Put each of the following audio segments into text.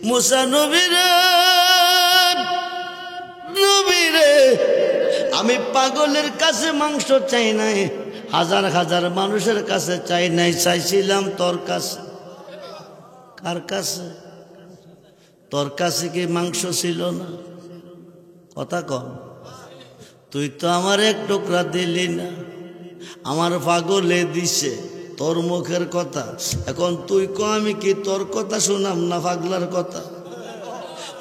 মুসা নবীরে নবীরে আমি পাগলের কাছে মাংস চাই নাই, হাজার হাজার মানুষের কাছে চাই নাই, চাইছিলাম তোর কাছে। কার কাছে? তোর কাছে কি মাংস ছিল না? কথা কম। তুই তো আমার এক টুকরা দিলি না, আমার পাগলে দিছে তোর মুখের কথা। এখন তুই ক আমি কি তোর কথা শুনাম না পাগলার কথা?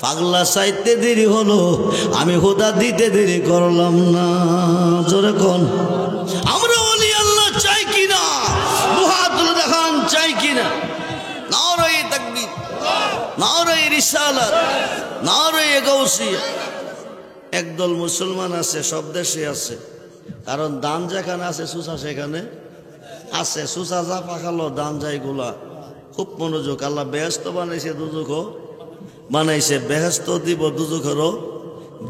পাগলা চাইতে দেরি হলো, আমি খোদা দিতে দেরি করলাম না। জোরে কোন আমরা ওলি আল্লাহ চাই কিনা? দুহাতুল দেখান চাই কিনা? নারায়ে তাকবীর, নারায়ে রিসালাত, নারায়ে গাউসিয়া। একদল মুসলমান আছে, সব দেশে আছে, কারণ দান যেখানে আছে সুসা সেখানে আছে। সুসা যা পাকালো দান যাইগুলা খুব মনোযোগ। আল্লাহ বেহেশত বানাইছে, দুজখও বানাইছে। বেহেশত দিব, দুজখেরও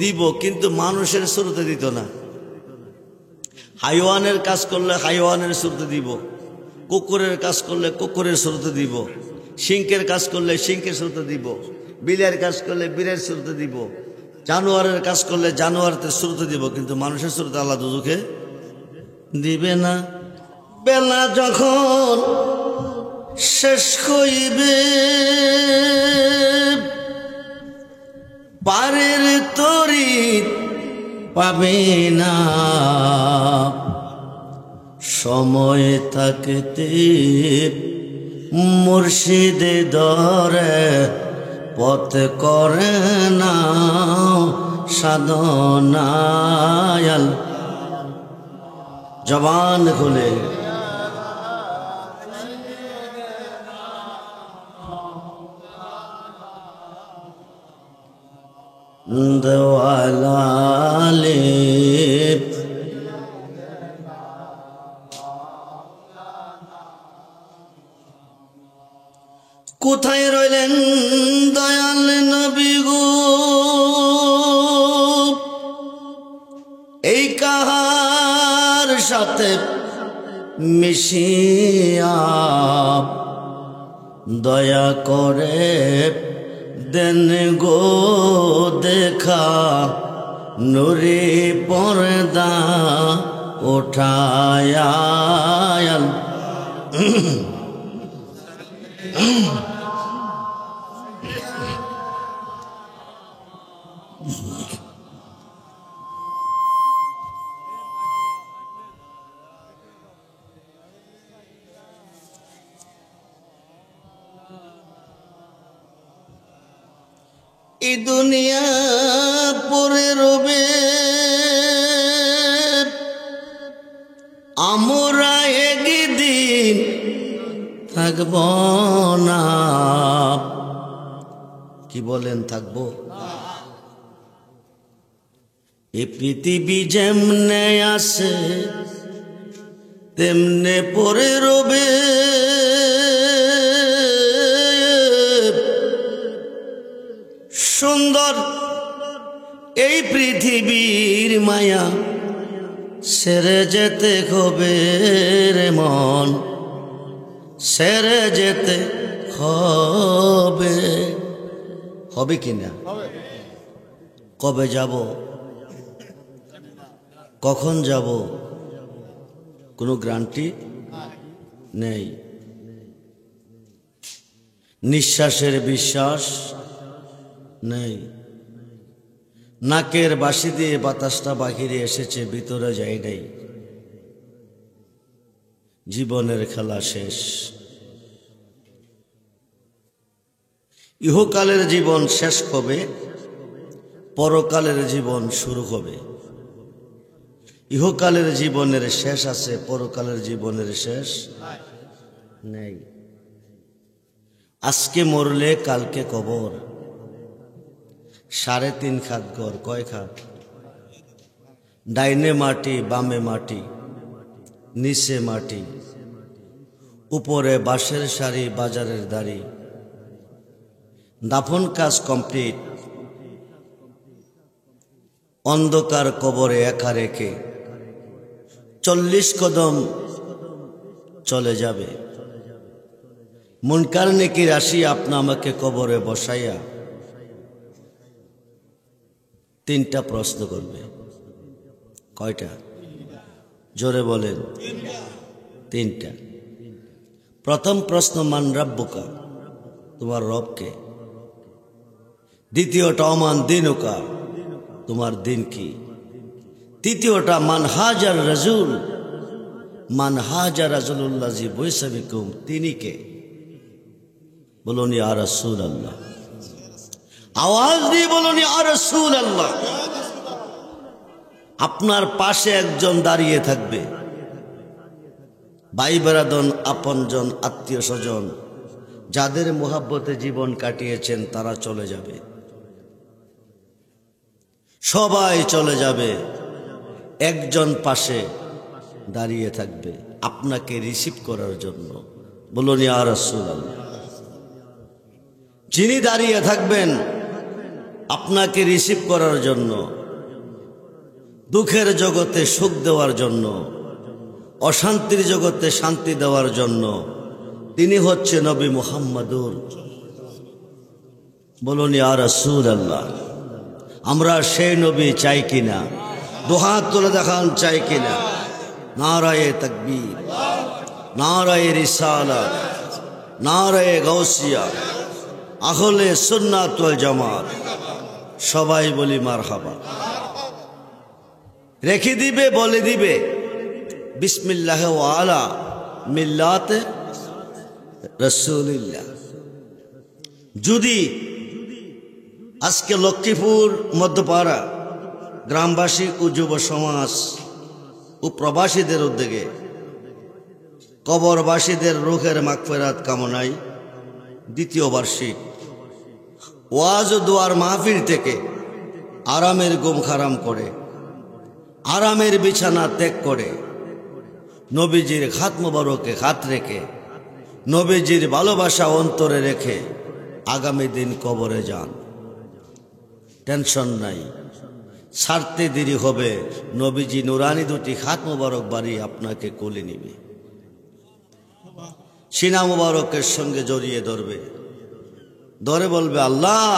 দিব, কিন্তু মানুষের শুরুতে দিত না। হাইওয়ানের কাজ করলে হাইওয়ানের শুরুতে দিব, কুকুরের কাজ করলে কুকুরের শুরুতে দিব, সিংকের কাজ করলে সিংকের শুরুতে দিব, বিলের কাজ করলে বিলের শুরুতে দিব, জানোয়ারের কাজ করলে জানোয়ারের শুরুতে দিব, কিন্তু মানুষের শুরুতে আল্লাহ দুজখে দিবে না। বেলা যখন শেষ হইবে পারের তরি পাবে না, সময় থাকতে মুর্শিদে ধরে পথ করে না সাধনায়াল। জবান খুলে দেওয়ালে কোথায় রইলেন দয়াল নবী গো? এই কাহার সাথে মিশিয়া দয়া করে দেন গো দেখা, নুরি পর্দা উঠায়া। এই দুনিয়া পরে রবে, আমরা একদিন থাকব না। কি বলেন থাকবো? এই পৃথিবী যেমনে আসে তেমনে পরে রবে, সুন্দর এই পৃথিবীর মায়া সেরে যেতে হবে রে মন, সেরে যেতে হবে। হবে কিনা? কবে যাব, কখন যাব, কোনো গ্যারান্টি নেই। নিঃশ্বাসের বিশ্বাস নেই। নাকের বাঁশি দিয়ে বাতাসটা বাহিরে এসেছে, ভিতরে যায় নাই। জীবনের খেলা শেষ। ইহকালের জীবন শেষ হবে, পরকালের জীবন শুরু হবে। ইহকালের জীবনের শেষ আছে, পরকালের জীবনের শেষ নেই। আজকে মরলে কালকে কবর। 3.5 খাত ঘর। কয় খাত? ডাইনে মাটি, বামে মাটি, নিচে মাটি, উপরে বাঁশের সারি, বাজারের দাড়ি। দাফন কাজ কমপ্লিট। অন্ধকার কবরে একা রেখে 40 কদম চলে যাবে। মুনকার নেকির আসিয়া আপনা আমাকে কবরে বসাইয়া তিনটা প্রশ্ন করবে। কয়টা? জোরে বলেন। তিনটা। প্রথম প্রশ্ন, মান রাব্বুকা, তোমার রবকে। দ্বিতীয়টা, অমান দিনুকা, তোমার দিন কি। তৃতীয়টা, মান হাজার রাজুল, মান হাজার রাজুলুল্লাহি বুইসা বিকুম, তিনি কে? বলুন ইয়া রাসূলুল্লাহ। আওয়াজ দিয়ে বলুন ইয়া রাসূলুল্লাহ। আপনার পাশে একজন দাঁড়িয়ে থাকবে, ভাই বেরাদন, আপনজন, আত্মীয় স্বজন, যাদের মোহাব্বতে জীবন কাটিয়েছেন তারা চলে যাবে, সবাই চলে যাবে। একজন পাশে দাঁড়িয়ে থাকবে আপনাকে রিসিভ করার জন্য। বলুন ইয়া রাসূলুল্লাহ। যিনি দাঁড়িয়ে থাকবেন আপনাকে রিসিভ করার জন্য, দুঃখের জগতে সুখ দেওয়ার জন্য, অশান্তির জগতে শান্তি দেওয়ার জন্য, তিনি হচ্ছে নবী মুহাম্মদুর। বলুন ইয়া রাসূলুল্লাহ। আমরা সেই নবী চাই কিনা? দুহাত তুলে দেখান, চাই কিনা? নারায়ে তাকবীর, নারায়ে রিসালাত, নারায়ে গাউসিয়া, আহলে সুন্নাত ওয়াল জামাত। সবাই বলি মারহাবা। রেখে দিবে, বলে দিবে বিসমিল্লাহ ওয়া আলা মিল্লাতে রাসূলিল্লাহ। যদি আজকে লক্ষ্মীপুর মধ্যপাড়া গ্রামবাসী ও যুব সমাজ ও প্রবাসীদের উদ্যোগে কবরবাসীদের রূহের মাগফিরাত কামনায় দ্বিতীয় বার্ষিক ওয়াজ ও দোয়ার মাহফিল থেকে আরামের ঘুম হারাম করে, আরামের বিছানা ত্যাগ করে, নবীজির হাত মোবারকে হাত রেখে, নবীজির ভালোবাসা অন্তরে রেখে আগামী দিন কবরে যান। টেনশন নাই, ছাড়তে দেরি হবে, নবীজি নুরানি দুটি হাত মোবারক বাড়ি আপনাকে কোলে নিবে, সিনা মোবারকের সঙ্গে জড়িয়ে ধরবে, ধরে বলবে, আল্লাহ,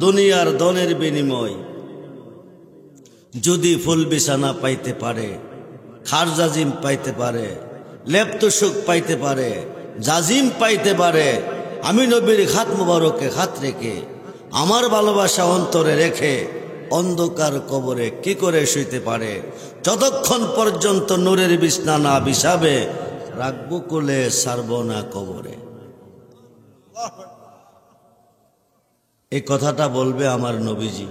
দুনিয়ার ধনের বিনিময় যদি ফুল বিছানা পাইতে পারে, খার জাজিম পাইতে পারে, লেপ্ত সুখ পাইতে পারে, জাজিম পাইতে পারে, আমি নবীর হাত মোবারকে হাত রেখে, আমার ভালোবাসা অন্তরে রেখে অন্ধকার কবরে কি করে শুইতে পারে? যতক্ষণ পর্যন্ত নূরের বিছনা না বিছাবে রাখবো কোলে, সারব না কবরে। এই কথাটা বলবে আমার নবীজি।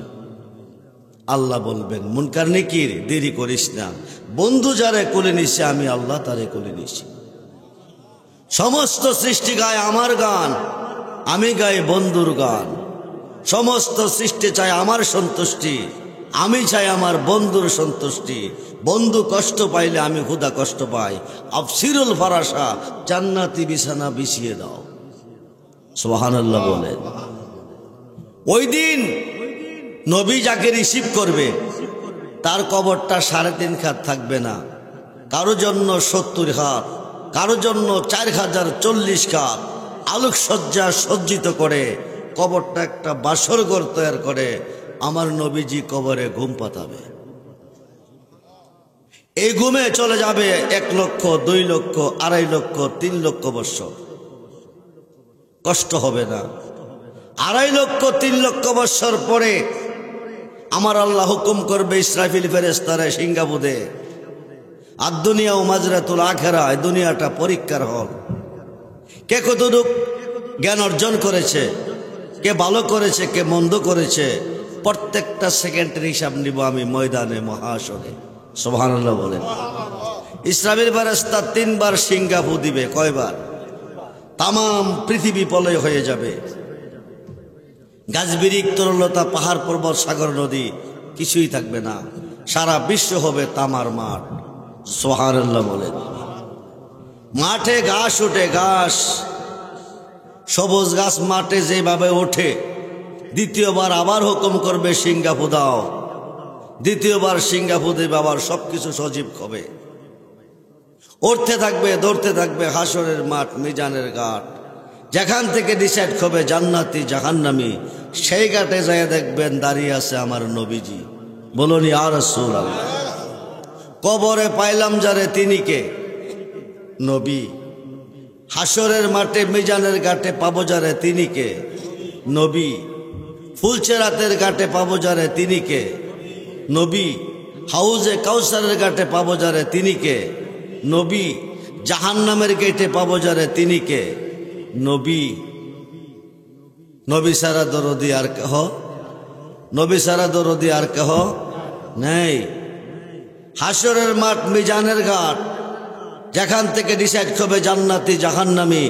আল্লাহ বলবেন, মুনকার নেকির, দেরি করিস না, বন্ধু যারে কোলে নিছে আমি আল্লাহ তারে কোলে নিছি। সমস্ত সৃষ্টি গায় আমার গান, আমি গাই বন্ধুর গান। সমস্ত সৃষ্টি চায় আমার সন্তুষ্টি, আমি চাই আমার বন্ধুর সন্তুষ্টি। বন্ধু কষ্ট পাইলে আমি খুদা কষ্ট পাই। আফসিরুল ফারাসা, জান্নাতি বিছানা বিছিয়ে দাও। সুবহানাল্লাহ বলেন। ওই দিন নবী যাকে রিসিভ করবে তার কবরটা 3.5 হাত থাকবে না, কারো জন্য 70 হাত, কারো জন্য 4040 হাত আলোকসজ্জা সজ্জিত করে কবরটা একটা বাসর ঘর তৈরি করে আমার নবীজি কবরে ঘুম পাতাবে। এই ঘুমে চলে যাবে 1 লক্ষ, 2 লক্ষ, 2.5 লক্ষ, 3 লক্ষ বৎসর। কষ্ট হবে না। 2.5 লক্ষ, 3 লক্ষ বৎসর পরে আমার আল্লাহ হুকুম করবে ইসরাফিল ফেরেশতারে সিঙ্গাপুদে, আর দুনিয়া ও মাজরাতুল আখিরা, এই দুনিয়াটা পরীক্ষার হল। কে কতটুক জ্ঞান অর্জন করেছে, কে ভালো করেছে, কে মন্দ করেছে, প্রত্যেকটা সেকেন্ডের হিসাব নিব আমি ময়দানে মহাসনে। সুবহানাল্লাহ বলেন। ইসরাফিল ফেরেশতা 3 বার সিঙ্গাপু দিবে। কয়বার? তাম পৃথিবী প্রলয় হয়ে যাবে। গাছবিরিক, তরলতা, পাহাড় পর্বত, সাগর নদী কিছুই থাকবে না। সারা বিশ্ব হবে তামার মাঠ। সুবহানাল্লাহ বলেন। মাঠে ঘাস ওঠে, ঘাস, সবুজ ঘাস মাঠে যেভাবে ওঠে, দ্বিতীয়বার আবার হুকুম করবে সিঙ্গাপু দাও। দ্বিতীয়বার সিঙ্গাপু দেবে, আবার সবকিছু সজীব হবে। উঠতে থাকবে, দৌড়তে থাকবে হাসরের মাঠ, মিজানের ঘাট, যেখান থেকে ডিসাইড হবে জান্নাতি জাহান্নামী, সেই ঘাটে যায় দেখবেন দাঁড়িয়ে আছে আমার নবীজি। বলুন ইয়া রাসূলুল্লাহ। কবরে পাইলাম যারে তিনি কে? নবী। হাসরের মাঠে মিজানের ঘাটে পাবো যারে তিনি কে? নবী। ফুলচেরাতের ঘাটে পাবো যারে তিনি কে? নবী। হাউজে কাউসারের ঘাটে পাবো যারে তিনি কে? নবী। জাহান্নামের গেটে পাবো যারে তিনি কে? নবী। নবী সারা দরদি আর কেহ? নবী সারা দরদি আর কেহ নেই। হাসরের মাঠ, মিজানের ঘাট, যেখান থেকে ডিসাইড হবে জান্নাতি জাহান্নামী,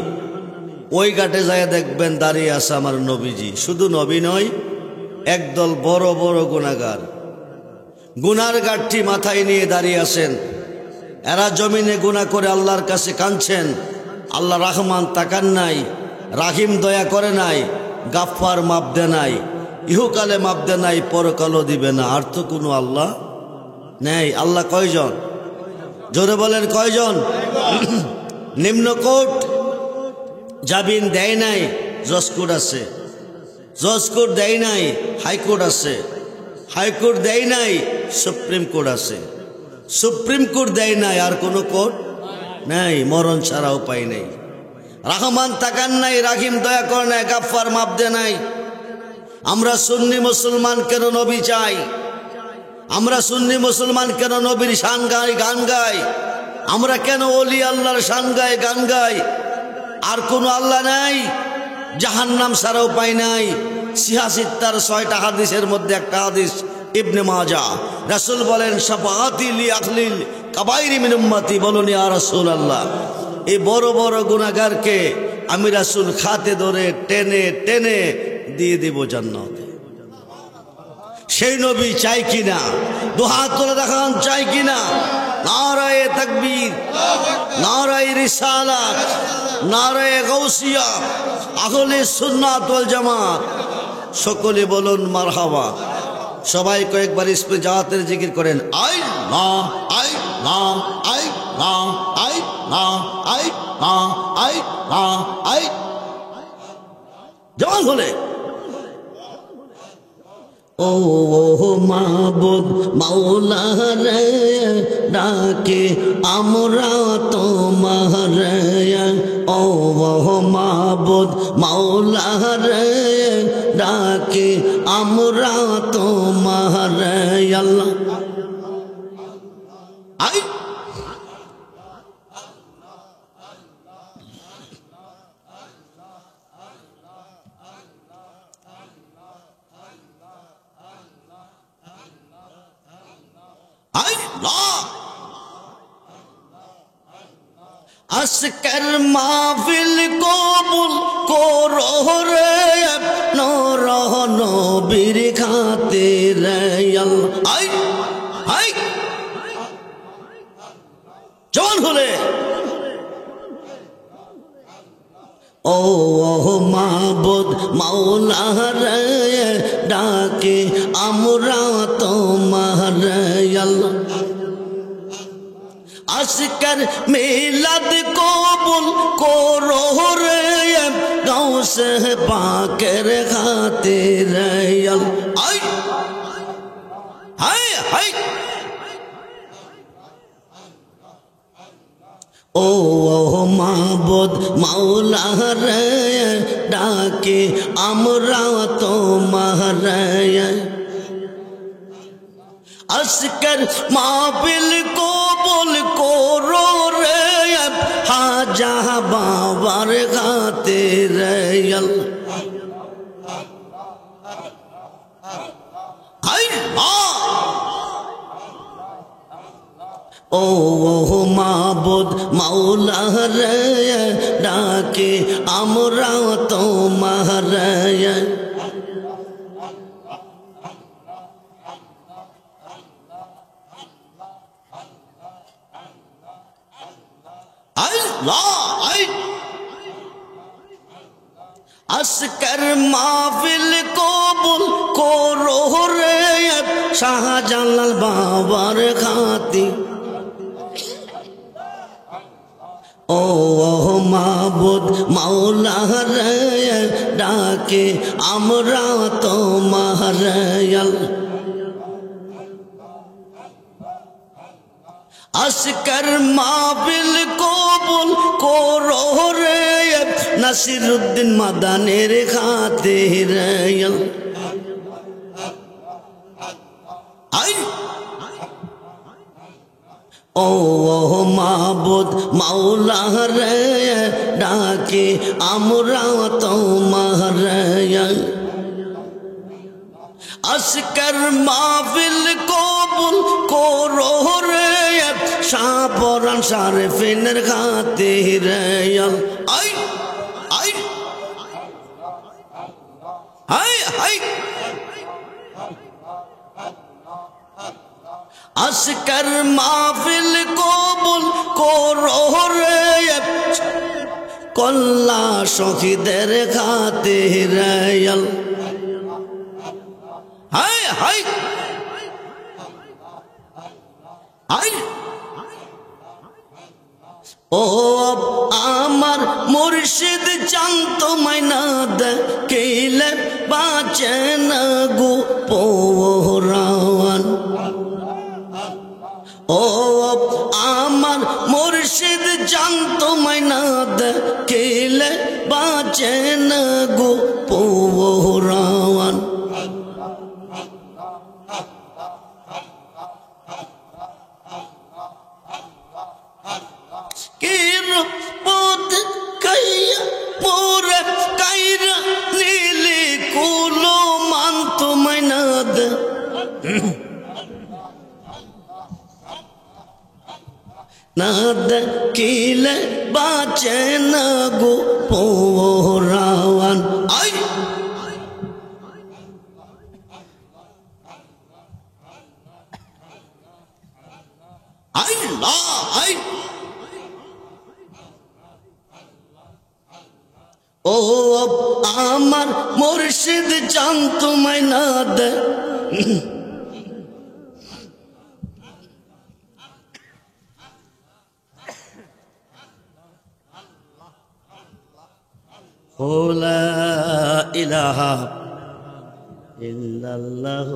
ওই ঘাটে যায় দেখবেন দাঁড়িয়ে আছে আমার নবীজি। শুধু নবী নয়, একদল বড় বড় গুনাহগার, গুনার ঘাটটি মাথায় নিয়ে দাঁড়িয়ে আছেন। এরা জমিনে গুনাহ করে আল্লাহর কাছে কাঁদছেন। আল্লাহ রহমান তাকান নাই, রাহিম দয়া করে নাই, গাফফার মাপ দে নাই, ইহুকালে মাপ দে নাই, পরকালও দিবে না। আর তো কোনো আল্লাহ নেই। আল্লাহ কয়জন? জোরে বলেন কয়জন? নিম্নকোর্ট জামিন দেয় নাই, জজকোর্ট আছে। জজকোর্ট দেয় নাই, হাইকোর্ট আছে। হাইকোর্ট দেয় নাই, সুপ্রিম কোর্ট আছে। সুপ্রিম কোর্ট দেয় নাই, আর কোনো কোর্ট নাই। মরণ ছাড়া উপায় নেই। রহমান তাকান নাই, রাহিম দয়া করে নাই, গাফফার মাপ দে নাই। আমরা সুন্নি মুসলমান কেন নবী চাই? আমরা সুন্নি মুসলমান কেন নবীর শান গাই, গান গাই? আমরা কেন ওলি আল্লাহর শান গাই, গান গাই? আর কোনো আল্লাহ নাই, জাহান্নাম ছাড়া উপায় নাই। সিহাসিত্তার 6টা হাদিসের মধ্যে একটা হাদিস ইবনে মাজাহ, রাসূল বলেন শাফাআতি লি আখলিল কাবাইরি মিন উম্মতি। বলুন ইয়া রাসূলুল্লাহ। এই বড় বড় গুনাহগারকে আমি রাসূল খাতে ধরে টেনে টেনে দিয়ে দেব জান্নাতে। সেই নবী চাই কিনা? দুহাত তুলে দেখান, চাই কিনা? নারায়ে তাকবীর, নারায়ে রিসালাত, নারায়ে গাউসিয়া, আহলে সুন্নাত ওয়াল জামাত। সকলে বলুন মারহাবা। সবাই কয়েকবার ইসমে জাতের জিকির করেন। আই না, আই না, আই না, আই না, আই না, আই না, আই। জবান হলে ও মাবুদ মাওলা রে, ডাকে আমরা তোমার। ও মাবুদ মাওলা রে, ডাকে আমরা তোমার। আল্লাহ আই আজকের মাহফিল কবুল করো রে, নূর নবীর খাতির। আল্লাহ আই আই জবান হলে ও মাবুদ মাওলা রে, ডাকে আমরা তোমার। আল্লাহ আজকের মিলাদ কবুল করো রে, গাউসে পাকের খাতির। আই হাই হাই ও মাবুদ মাওলা রে, ডাকে আমরা তোমার। আজকের মাহফিল কবুল করো রে, হাজা বাবার খাতির। ও মাবুদ মাওলা রে, ডাকে আমরা তোমার। আজকের মাহফিল কবুল করো রে, শাহজালাল বাবার খাতির। মাবুদ মাওলা রে ডাকে আমরা তোমার আজকের মাহফিল কবুল করো রে নাসিরউদ্দিন মাদানের খাতিরে ও মাবুদ মাওলা রে ডাকে আমরা তোমার আজকের মাহফিল কবুল করো রে শাহপরান শারফিনের খাতিরে আই আই হাই হাই আজকের মাহফিল কবুল করো রে কল্লা শহীদের খাতিরে হাই হাই হাই ও আমার মুর্শিদ জানত মাইনা দেখিলে বাঁচে না গো পরাণ ও আমার মুর্শিদ জানত মাইনা দেখিলে বাঁচে না গো পরাণ না দেখিলে বাঁচে না গো পরাণ আই আই লা আই ও আমার মুর্শিদ জানত মাইনা দে লা ইলাহা ইল্লাল্লাহ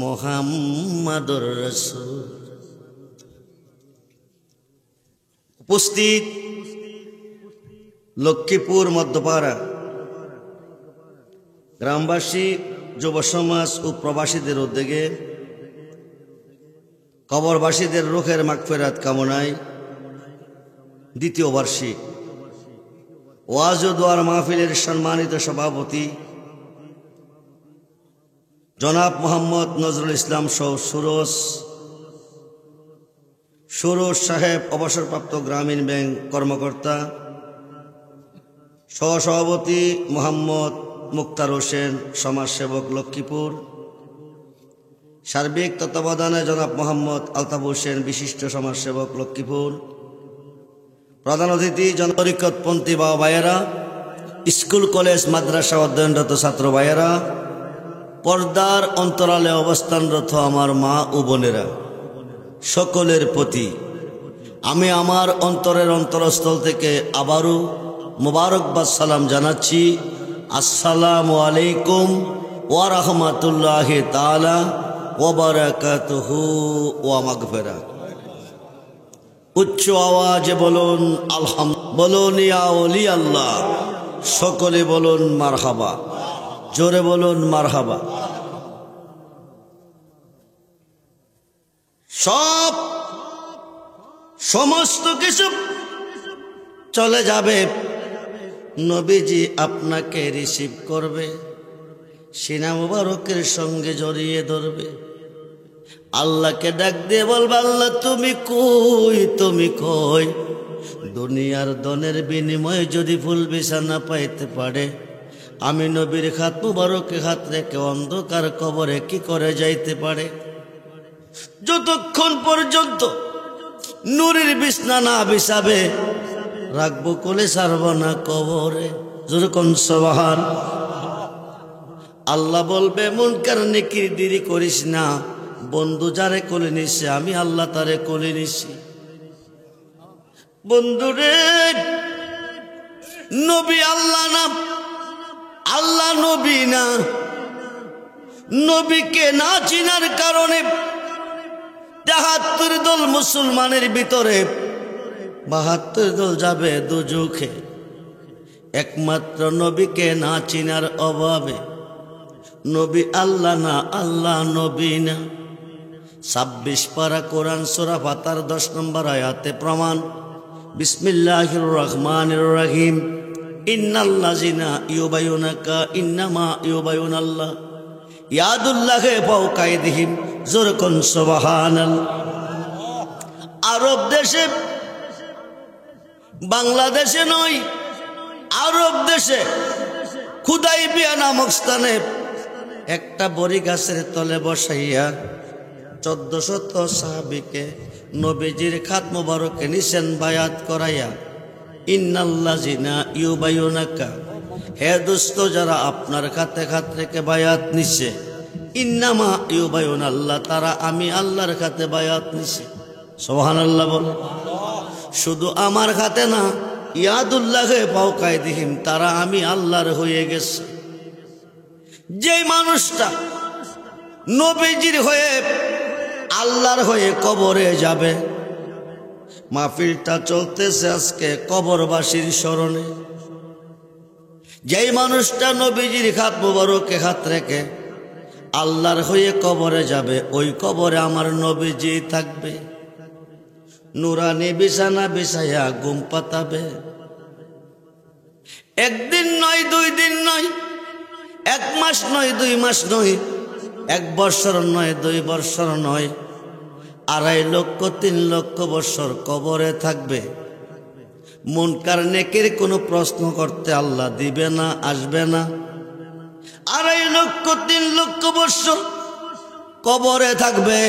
মুহাম্মাদুর রাসূল। উপস্থিত লক্ষ্মীপুর মধ্যপাড়া গ্রামবাসী, যুব সমাজ ও প্রবাসীদের উদ্যোগে কবরবাসীদের রূহের মাগফিরাত কামনায় দ্বিতীয় বার্ষিক ওয়াজ ও দোয়ার মাহফিলের সম্মানিত সভাপতি জনাব মোহাম্মদ নজরুল ইসলাম সহ সুরজ সাহেব, অবসরপ্রাপ্ত গ্রামীণ ব্যাংক কর্মকর্তা, সহসভাপতি মোহাম্মদ মুক্তার হোসেন, সমাজসেবক লক্ষ্মীপুর, সার্বিক তত্ত্বাবধানে জনাব মোহাম্মদ আলতাফ হোসেন, বিশিষ্ট সমাজসেবক লক্ষ্মীপুর, প্রধান অতিথি জনপরিকতপন্থী বাবা ভাইয়েরা, স্কুল কলেজ মাদ্রাসা অধ্যয়নরত ছাত্র ভাইয়েরা, পর্দার অন্তরালে অবস্থানরত আমার মা ও বোনেরা, সকলের প্রতি আমি আমার অন্তরের অন্তরস্থল থেকে আবারও মুবারকবাদ সালাম জানাচ্ছি। আসসালামু আলাইকুম ওয়া রাহমাতুল্লাহি তাআলা ওয়া বারাকাতুহু ওয়া মাগফিরাত। উচ্চ আওয়াজে বলুন আলহামদুলিল্লাহ, বলুন ইয়া ওলি আল্লাহ, সকলে বলুন মারহাবা, জোরে বলুন মারহাবা। সমস্ত কিছু চলে যাবে, নবীজি আপনাকে রিসিভ করবে, সিনা মুবারকের সঙ্গে জড়িয়ে ধরবে, আল্লাহকে ডাক দিয়ে বলবে আল্লাহ তুমি কই, তুমি কই। দুনিয়ার ধনের বিনিময়ে যদি ফুল বিছানা পাইতে পারে, আমি নবীর হাত মুবারকে হাত রেখে অন্ধকার কবরে কি করে যাইতে পারে? যতক্ষণ পর্যন্ত নূরের বিছনা না বিছাবে রাখবো কোলে, ছাড়ব না কবরে। যখন সুবহান আল্লাহ বলবে মুনকার নেকির দেরি করিস না, বন্ধু যারে কোলে নিছে আমি আল্লাহ তারে কোলে নিছি। বন্ধুরে নবী আল্লাহ না, আল্লাহ নবী না। নবীকে না চিনার কারণে ৭৩ দল মুসলমানের ভিতরে ৭২ দল যাবে দুজখে। একমাত্র নবীকে না চিনার অভাবে। নবী আল্লাহ না, আল্লাহ নবী না। ২৬ পারা কোরআন সূরা ফাতার ১০ নম্বর আয়াতে প্রমাণ। বিসমিল্লাহির রহমানির রহিম। ইন্নাল্লাযিনা ইউবাইয়ুনাকা ইন্নামা ইউবাইয়ুনাল্লাহ ইয়াদুল্লাহি ফাওকা আইদিহিম। জোরে কোন সুবহানাল্লাহ। আরব দেশে, বাংলাদেশে নয়, আরব দেশে খুদাইবিয়া নামক স্থানে একটা বড়ি গাছের তলে বসাইয়া ১৪০০ সাহাবীকে নবীজির খাত মুবারকে নিছেন বায়াত করাইয়া। ইন্নাল্লাযিনা ইউবাইয়ুনাকা, হে দোস্ত যারা আপনার খাতে খাত রেখে বায়াত নিছে, ইন্নামা ইউবাইয়ুনাল্লাহ, তারা আমি আল্লাহর খাতে বায়াত নিছে। সুবহানাল্লাহ বল। শুধু আমার খাতে না, ইয়াদুল্লাহি ফাওকা আইদিহিম, তারা আমি আল্লাহর হয়ে গেছে। যে মানুষটা নবীজির হয়ে আল্লাহর হয়ে কবরে যাবে, মাহফিলটা চলতেছে আজকে কবরবাসীর স্মরণে। যেই মানুষটা নবীজির খাত মুবারকে হাত রেখে আল্লাহর হয়ে কবরে যাবে, ওই কবরে আমার নবীজি থাকবে। নুরানি বিছানা বিছাইয়া ঘুম পাতাবে। একদিন নয়, ২ দিন নয়, ১ মাস নয়, ২ মাস নয়, ১ বৎসর নয়, ২ বৎসর নয়, ২.৫ লক্ষ ৩ লক্ষ বৎসর কবরে থাকবে। মুনকার নেকির কোনো প্রশ্ন করতে আল্লাহ দিবে না, আসবে না। ২.৫ লক্ষ ৩ লক্ষ বৎসর কবরে থাকবে।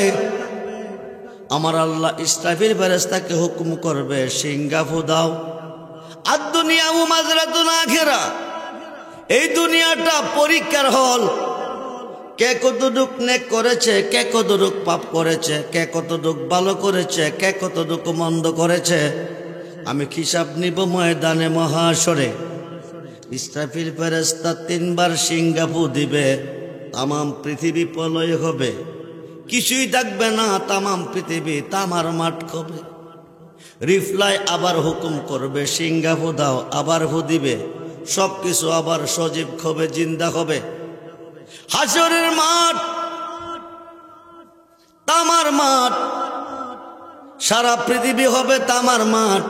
আমার আল্লাহ ইসরাফিল ফেরেশতাকে হুকুম করবে, সিংহা ফুদাও। আর দুনিয়া মাযরাতুন আখিরা, এই দুনিয়াটা পরীক্ষার হল। কে কতটুক নেক করেছে, কে কতটুক পাপ করেছে, কে কতটুক ভালো করেছে, কে কতটুক মন্দ করেছে, আমি হিসাব নিব ময়দানে মহাশরে। ইসরাফিল ফেরেশতা ৩ বার সিংহা ফু দিবে, তামাম পৃথিবী প্রলয় হবে, কিছুই থাকবে না, তামাম পৃথিবী তামার মাঠ হবে। রিফলাই আবার হুকুম করবে, সিংহা ফু দাও, আবার ফু দিবে, সব কিছু আবার সজীব হবে, জিন্দা হবে। হাসরের মাঠ তামার মাঠ, সারা পৃথিবী হবে তামার মাঠ।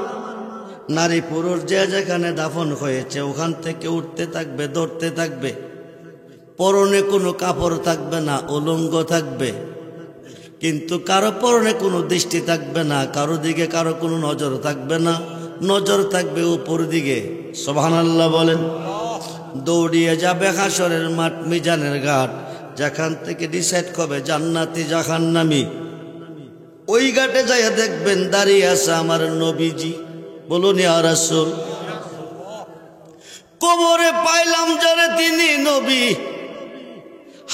নারী পুরুষ যে যেখানে দাফন হয়েছে ওখান থেকে উঠতে থাকবে, ধরতে থাকবে। পরনে কোনো কাপড় থাকবে না, উলঙ্গ থাকবে। কিন্তু কারো পরনে কোনো দৃষ্টি থাকবে না, কারো দিকে কারো কোনো নজর থাকবে না, নজর থাকবে উপর দিকে। সুবহানাল্লাহ বলেন। দৌড়িয়ে যাবে হাসরের মাঠ, মিজানের ঘাট, যেখান থেকে ডিসাইড হবে জান্নাতি জাহান্নামী। ওই ঘাটে যাইয়া দেখবেন দাঁড়িয়ে আছে আমার নবীজি। বলুন ইয়া রাসূল। কবরে পাইলাম যারে তিনি নবী,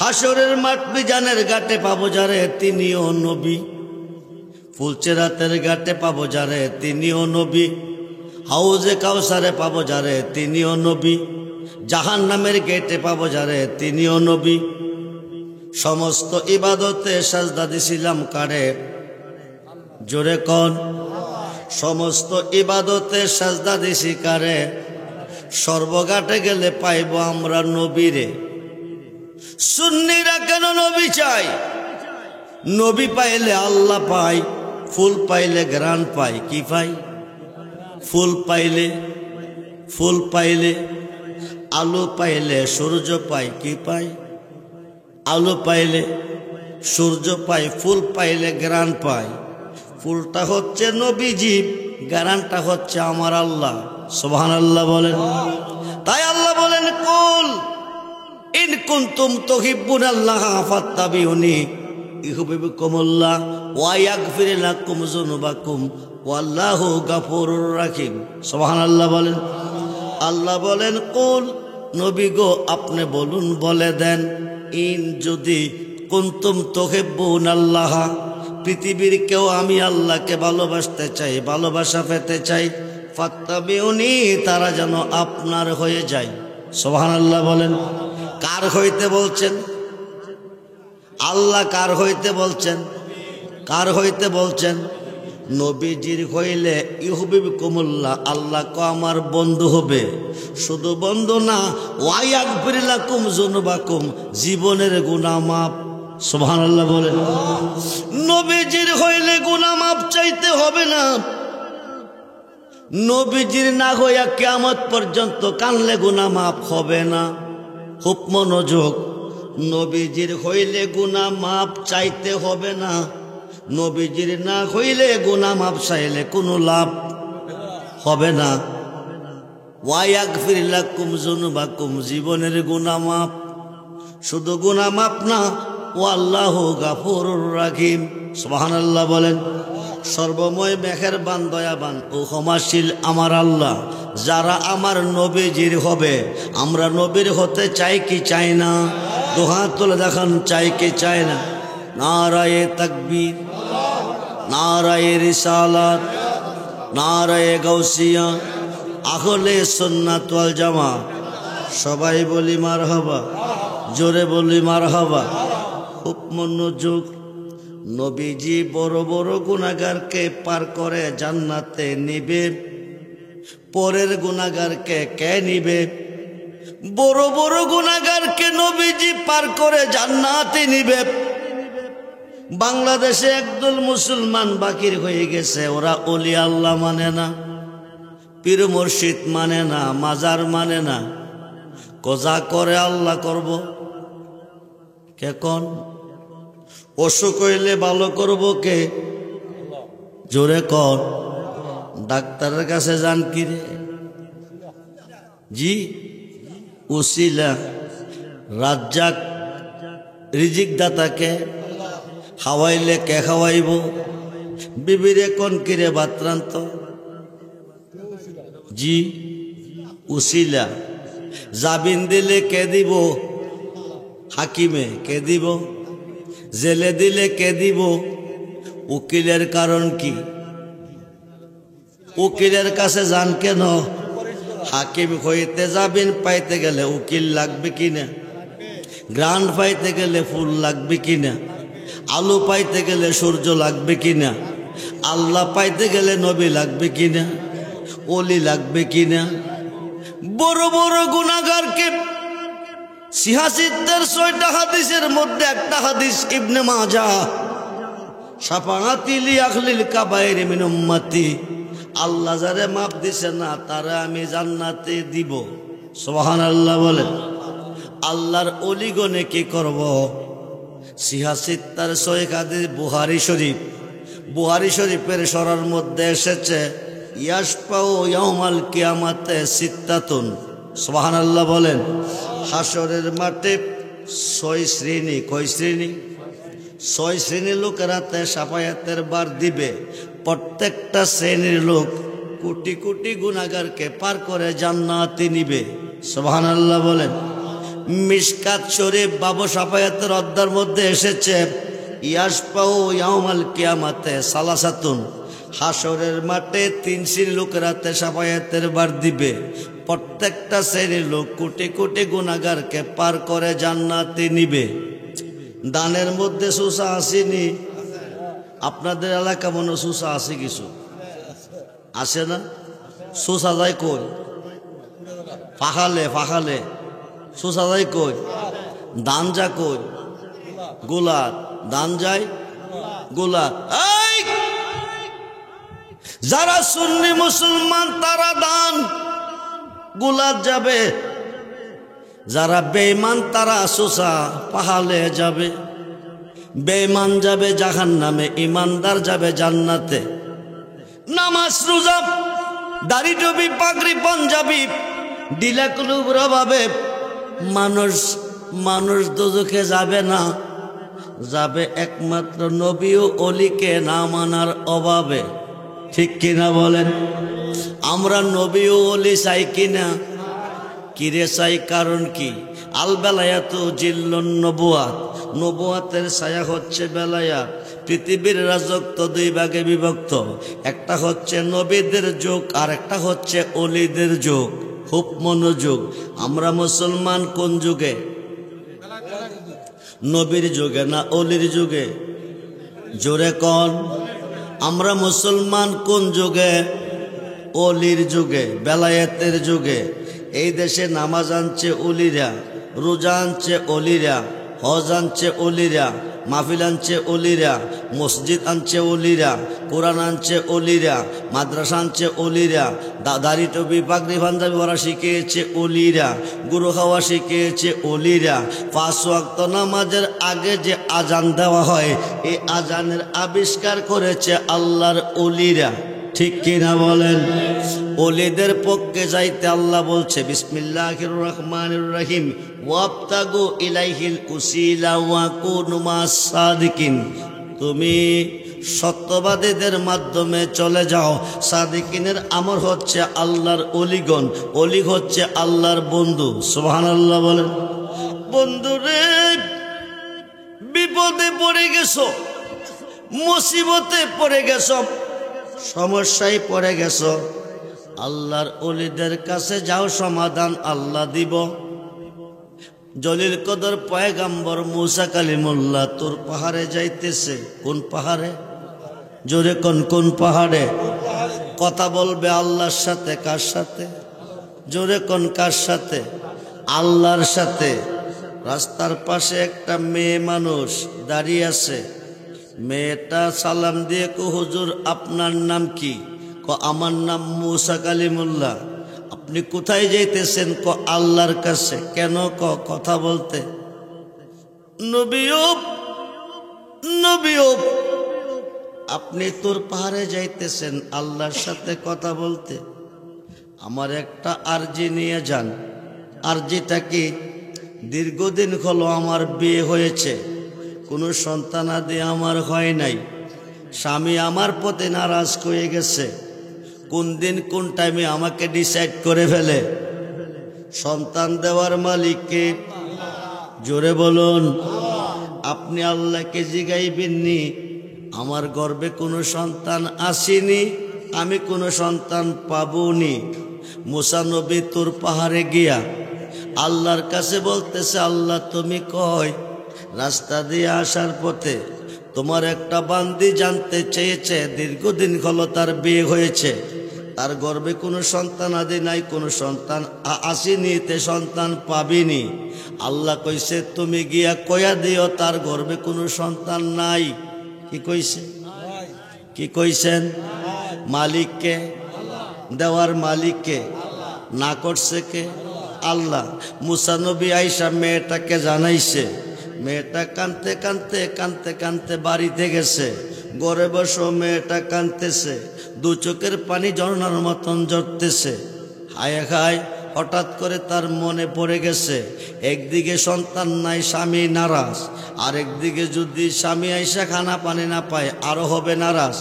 হাসরের মাঠ মিজানের ঘাটে পাবো যারে তিনিও নবী, ফুলচেরাতের ঘাটে পাবো যারে তিনিও নবী, হাউজে কাউসারে পাবো যারে তিনিও নবী, জাহান্নামের গেটে পাবো যারে তিনিও নবী। সমস্ত ইবাদতে সাজদা দিছিলাম কারে, জোরে কোন। সমস্ত ইবাদতে সাজদা দিছি কারে, সর্বঘাটে গেলে পাইব আমরা নবীরে। সুন্নিরা কেন নবী চাই? নবী পাইলে আল্লাহ পাই, ফুল পাইলে ঘ্রাণ পাই। কি পাই? ফুল পাইলে, ফুল পাইলে, আলো পাইলে সূর্য পাই। কি পাই? আলো পাইলে সূর্য পাই, ফুল পাইলে ঘ্রাণ পাই। ফুলটা হচ্ছে নবীজি, ঘ্রাণটা হচ্ছে আমার আল্লাহ। সুবহানাল্লাহ বলেন। তাই আল্লাহ বলেন, কুল ইন কুনতুম তুহিব্বুনাল্লাহ ফাত্তাবিউনি ইউহিব্বুকুমুল্লাহ ওয়া ইয়াগফির লাকুম যুনুবাকুম ওয়াল্লাহু গাফুরুর রাহিম। সুবহানাল্লাহ বলেন। আল্লাহ বলেন, কুল নবী গো আপনি বলুন, বলে দেন, ইন যদি কুনতুম তুহিব্বুনাল্লাহ, পৃথিবীর কেউ আমি আল্লাহকে ভালোবাসতে চাই, ভালোবাসা পেতে চাই, ফাত্তাবিউনি, তারা যেন আপনার হয়ে যায়। সুবহানাল্লাহ বলেন। কার হইতে বলছেন? আল্লাহ কার হইতে বলছেন? কার হইতে বলছেন? নবীজির হইলে ইউহিব্বুকুমুল্লাহ, আল্লাহ কো আমার বন্ধু হবে। শুধু বন্ধু না, ওয়ায়াগফির লাকুম যুনুবাকুম, জীবনের গুনাহ মাফ। সুবহানাল্লাহ বলেন। নবীজির হইলে গুনাহ মাফ চাইতে হবে না। নবীজির না হইয়া কিয়ামত পর্যন্ত কানলে গুনাহ মাফ হবে না। খুব মনোযোগ। নবীজির হইলে গুনাহ মাফ চাইতে হবে না। নবীজির না হইলে গুনাহ মাফ চাইলে কোনো লাভ হবে না। ওয়ায়াগফির লাকুম যুনুবাকুম, জীবনের গুনাহ মাফ। শুধু গুনাহ মাফ না, ওয়াল্লাহু গাফুরুর রাহিম। সুবহানাল্লাহ বলেন। সর্বময় মেহেরবান দয়াবান ও ক্ষমাশীল আমার আল্লাহ। যারা আমার নবীজির হবে, আমরা নবীর হতে চাই কি চাই না? দুহাত তুলে দেখান, চাই কি চাই না? নারায়ে তাকবীর, নারায়ে রিসালাত, নারায়ে গাউসিয়া, আহলে সুন্নাত ওয়াল জামাত। সবাই বলি মারহাবা, জোরে বলি মারহাবা। খুব মনোযোগ। নবীজি বড় বড় গুনাহগারকে পার করে জান্নাতে নিবে। পরের গুনাহগারকে কে নিবে? বড় বড় গুনাহগারকে নবীজি পার করে জান্নাতে নিবে। বাংলাদেশে একদল মুসলমান বাকির হয়ে গেছে, ওরা ওলি আল্লাহ মানে না, পীর মুর্শিদ মানে না, মাজার মানে না। কজা করে আল্লাহ করব কে? কোন অসুখ হইলে ভালো করব কে? জোরে কর। ডাক্তারের কাছে যান কি রে? জি, উসিলা। রাজ্জাক রিজিক দাতাকে খাওয়াইলে কে খাওয়াইব? বিবিরে কোন কিরে বাত্রান্ত? জি, উসিলা। জামিন দিলে কে দিব? হাকিমে। কে দিব? জেলে দিলে কে দিব? উকিলের কারণ কি? উকিলের কাছে যান কেন? হাকিম হইতে জামিন পাইতে গেলে উকিল লাগবে কিনা? গ্রান্ট পাইতে গেলে ফুল লাগবে কিনা? আলু পাইতে গেলে সূর্য লাগবে কিনা? আল্লাহ পাইতে গেলে নবী লাগবে কিনা? ওলি লাগবে কিনা? বড় বড় গুনাহগারকে সিহাসিত্তের ৬টা হাদিসের মধ্যে একটা হাদিস ইবনে মাজাহ, শাফাআতি লি আহলিল কাবায়ের মিন উম্মতি, আল্লাহ যারে মাফ দিছে না তারা আমি জান্নাতে দিব। সুবহানাল্লাহ বলেন। আল্লাহর ওলিগণে কি করব? সিহাসিত্তার ৬ হাদিস বুখারী শরীফ। বুখারী শরীফের সরার মধ্যে এসেছে ইয়াশফাউ ইয়াউমাল কিয়ামাতে সিত্তাতুন। সুবহানাল্লাহ বলেন। হাসরের মাঠে ৬ শ্রেণী। কয় শ্রেণী? ৬ শ্রেণীর লোকেরাতে শাফায়াতের বার দিবে। প্রত্যেকটা শ্রেণীর লোক কোটি কোটি গুনাহগারকে পার করে জান্নাতে নিবে। সুবহানাল্লাহ বলেন। মিশকাত শরীফ বাবু শাফায়াতের অধ্যায়ের মধ্যে এসেছে ইয়াশফাউ ইয়াউমাল কিয়ামাতে সালাসাতুন। হাসরের মাঠে ৩ শ্রেণীর লোকেরাতে শাফায়াতের বার দিবে। প্রত্যেকটা শ্রেণীর লোক কোটি কোটি গুনাহগারকে পার করে জান্নাতে নিবে। দানের মধ্যে সুসা আসেনি? আপনাদের এলাকা মনে সুসা আছে? কিছু আসে না? সুসা যায় কই? ফাঁকালে ফাঁকালে। সুসা যায় কই? দান যা কই? গোলাত। দান যায় গোলাত। এই যারা সুন্নি মুসলমান তারা দান গোলাত যাবে, যারা বেঈমান তারা সুসা পাহালে যাবে। বেঈমান যাবে জাহান্নামে, ইমানদার যাবে জান্নাতে। নামাজ রোজা দাড়ি টুপি পাগড়ি পাঞ্জাবি ডিলাকুলুর অভাবে মানুষ দোজখে যাবে না, যাবে একমাত্র নবী ও অলিকে না মানার অভাবে। ঠিক কিনা বলেন? আমরা নবী ও অলি চাই কিনা? কিরে চাই? কারণ কি? আল বেলায়াতু জিল্লুন নবুয়াত, নবুয়াতের ছায়া হচ্ছে বেলায়াত। পৃথিবীর রাজত্ব দুই ভাগে বিভক্ত, একটা হচ্ছে নবীদের যুগ আর একটা হচ্ছে অলিদের যুগ। খুব মনোযোগ, আমরা মুসলমান কোন যুগে? নবীর যুগে না অলির যুগে? জোরে কোন? আমরা মুসলমান কোন যুগে? অলির যুগে, বেলায়েতের যুগে। এই দেশে নামাজ আনছে অলিরা, রোজা আনছে অলিরা, হজ আনছে অলিরা, মাহফিল আনছে অলিরা, মসজিদ আনছে অলিরা, কোরআন আনছে অলিরা, মাদ্রাসা আনছে অলিরা, দাড়ি টুপি পাগড়ি পাঞ্জাবি পরা শিখিয়েছে অলিরা, গুরু খাওয়া শিখিয়েছে অলিরা। 5 ওয়াক্ত নামাজের আগে যে আজান দেওয়া হয়, এই আজানের আবিষ্কার করেছে আল্লাহর অলিরা। ঠিক কিনা বলেন? অলিদের পক্ষে যাইতে আল্লাহ বলছে বিসমিল্লাহির রহমানির রহিম, ওয়াবতাগু ইলাইহিল উসিলা ওয়া কুনু মাস সাদিকিন। তুমি সত্যবাদীদের মাধ্যমে চলে যাও। সাদিকিনের আমর হচ্ছে আল্লাহর অলিগণ, অলি হচ্ছে আল্লাহর বন্ধু। সুবহানাল্লাহ বলেন। বন্ধুরে, বিপদে পড়ে গেছো, মুসিবতে পড়ে গেছো, সমস্যায় পড়ে গেছো, আল্লাহর অলিদের কাছে যাও, সমাধান আল্লাহ দিব। জলিল কদর পয়গাম্বর মুসা কালিমুল্লাহ তোর পাহাড়ে যাইতেছে। কোন পাহাড়ে? জোরে কোন? কোন পাহাড়ে? কথা বলবে আল্লাহর সাথে। কার সাথে? জোরে কোন? কার সাথে? আল্লাহর সাথে। রাস্তার পাশে একটা মেয়ে মানুষ দাঁড়িয়ে আছে। মেয়েটা সালাম দিয়ে কো, হুজুর আপনার নাম কি? ক আমার নাম মুসা কালিমুল্লাহ। আপনি কোথায় যাইতেছেন? ক আল্লাহর কাছে। কেন? ক কথা বলতে। নবীও আপনি তোর পাহাড়ে যাইতেছেন আল্লাহর সাথে কথা বলতে, আমার একটা আরজি নিয়ে যান। আরজিটা কি? দীর্ঘদিন হলো আমার বিয়ে হয়েছে, কোনো সন্তানাদি আমার হয় নাই, স্বামী আমার প্রতি নারাজ হয়ে গেছে, কোন দিন কোন টাইমে আমাকে ডিসাইড করে ফেলে। সন্তান দেওয়ার মালিক কে? জোরে বলুন। আপনি আল্লাহকে জিগাইবেননি আমার গর্ভে কোনো সন্তান আসেনি, আমি কোনো সন্তান পাবনি। মুসা নবী তোর পাহাড়ে গিয়া আল্লাহর কাছে বলতেছে, আল্লাহ তুমি কয় রাস্তা দিয়ে আসার পথে তোমার একটা বান্দি জানতে চেয়েছে দীর্ঘদিন হলো তার বিয়ে হয়েছে, তার গর্ভে কোনো সন্তান আদি নাই, কোনো সন্তান আসেনি, তে সন্তান পাবিনি। আল্লাহ কইছে তুমি গিয়া কয়া দিও তার গর্ভে কোনো সন্তান নাই। কি কইছে? কি কইছেন? মালিককে, দেওয়ার মালিককে, না করছে কে? আল্লাহ। মুসা নবী আইসা মেয়েটাকে জানাইছে। মেয়েটা কানতে কানতে কানতে কানতে বাড়িতে গেছে। ঘরে বসো মেয়েটা কানতেছে, দু চোখের পানি ঝরনার মতন ঝরতেছে। হায় হায়, হঠাৎ করে তার মনে পড়ে গেছে একদিকে সন্তান নাই, স্বামী নারাজ, আরেকদিকে যদি স্বামী আইসা খানা পানি না পায় আরো হবে নারাজ।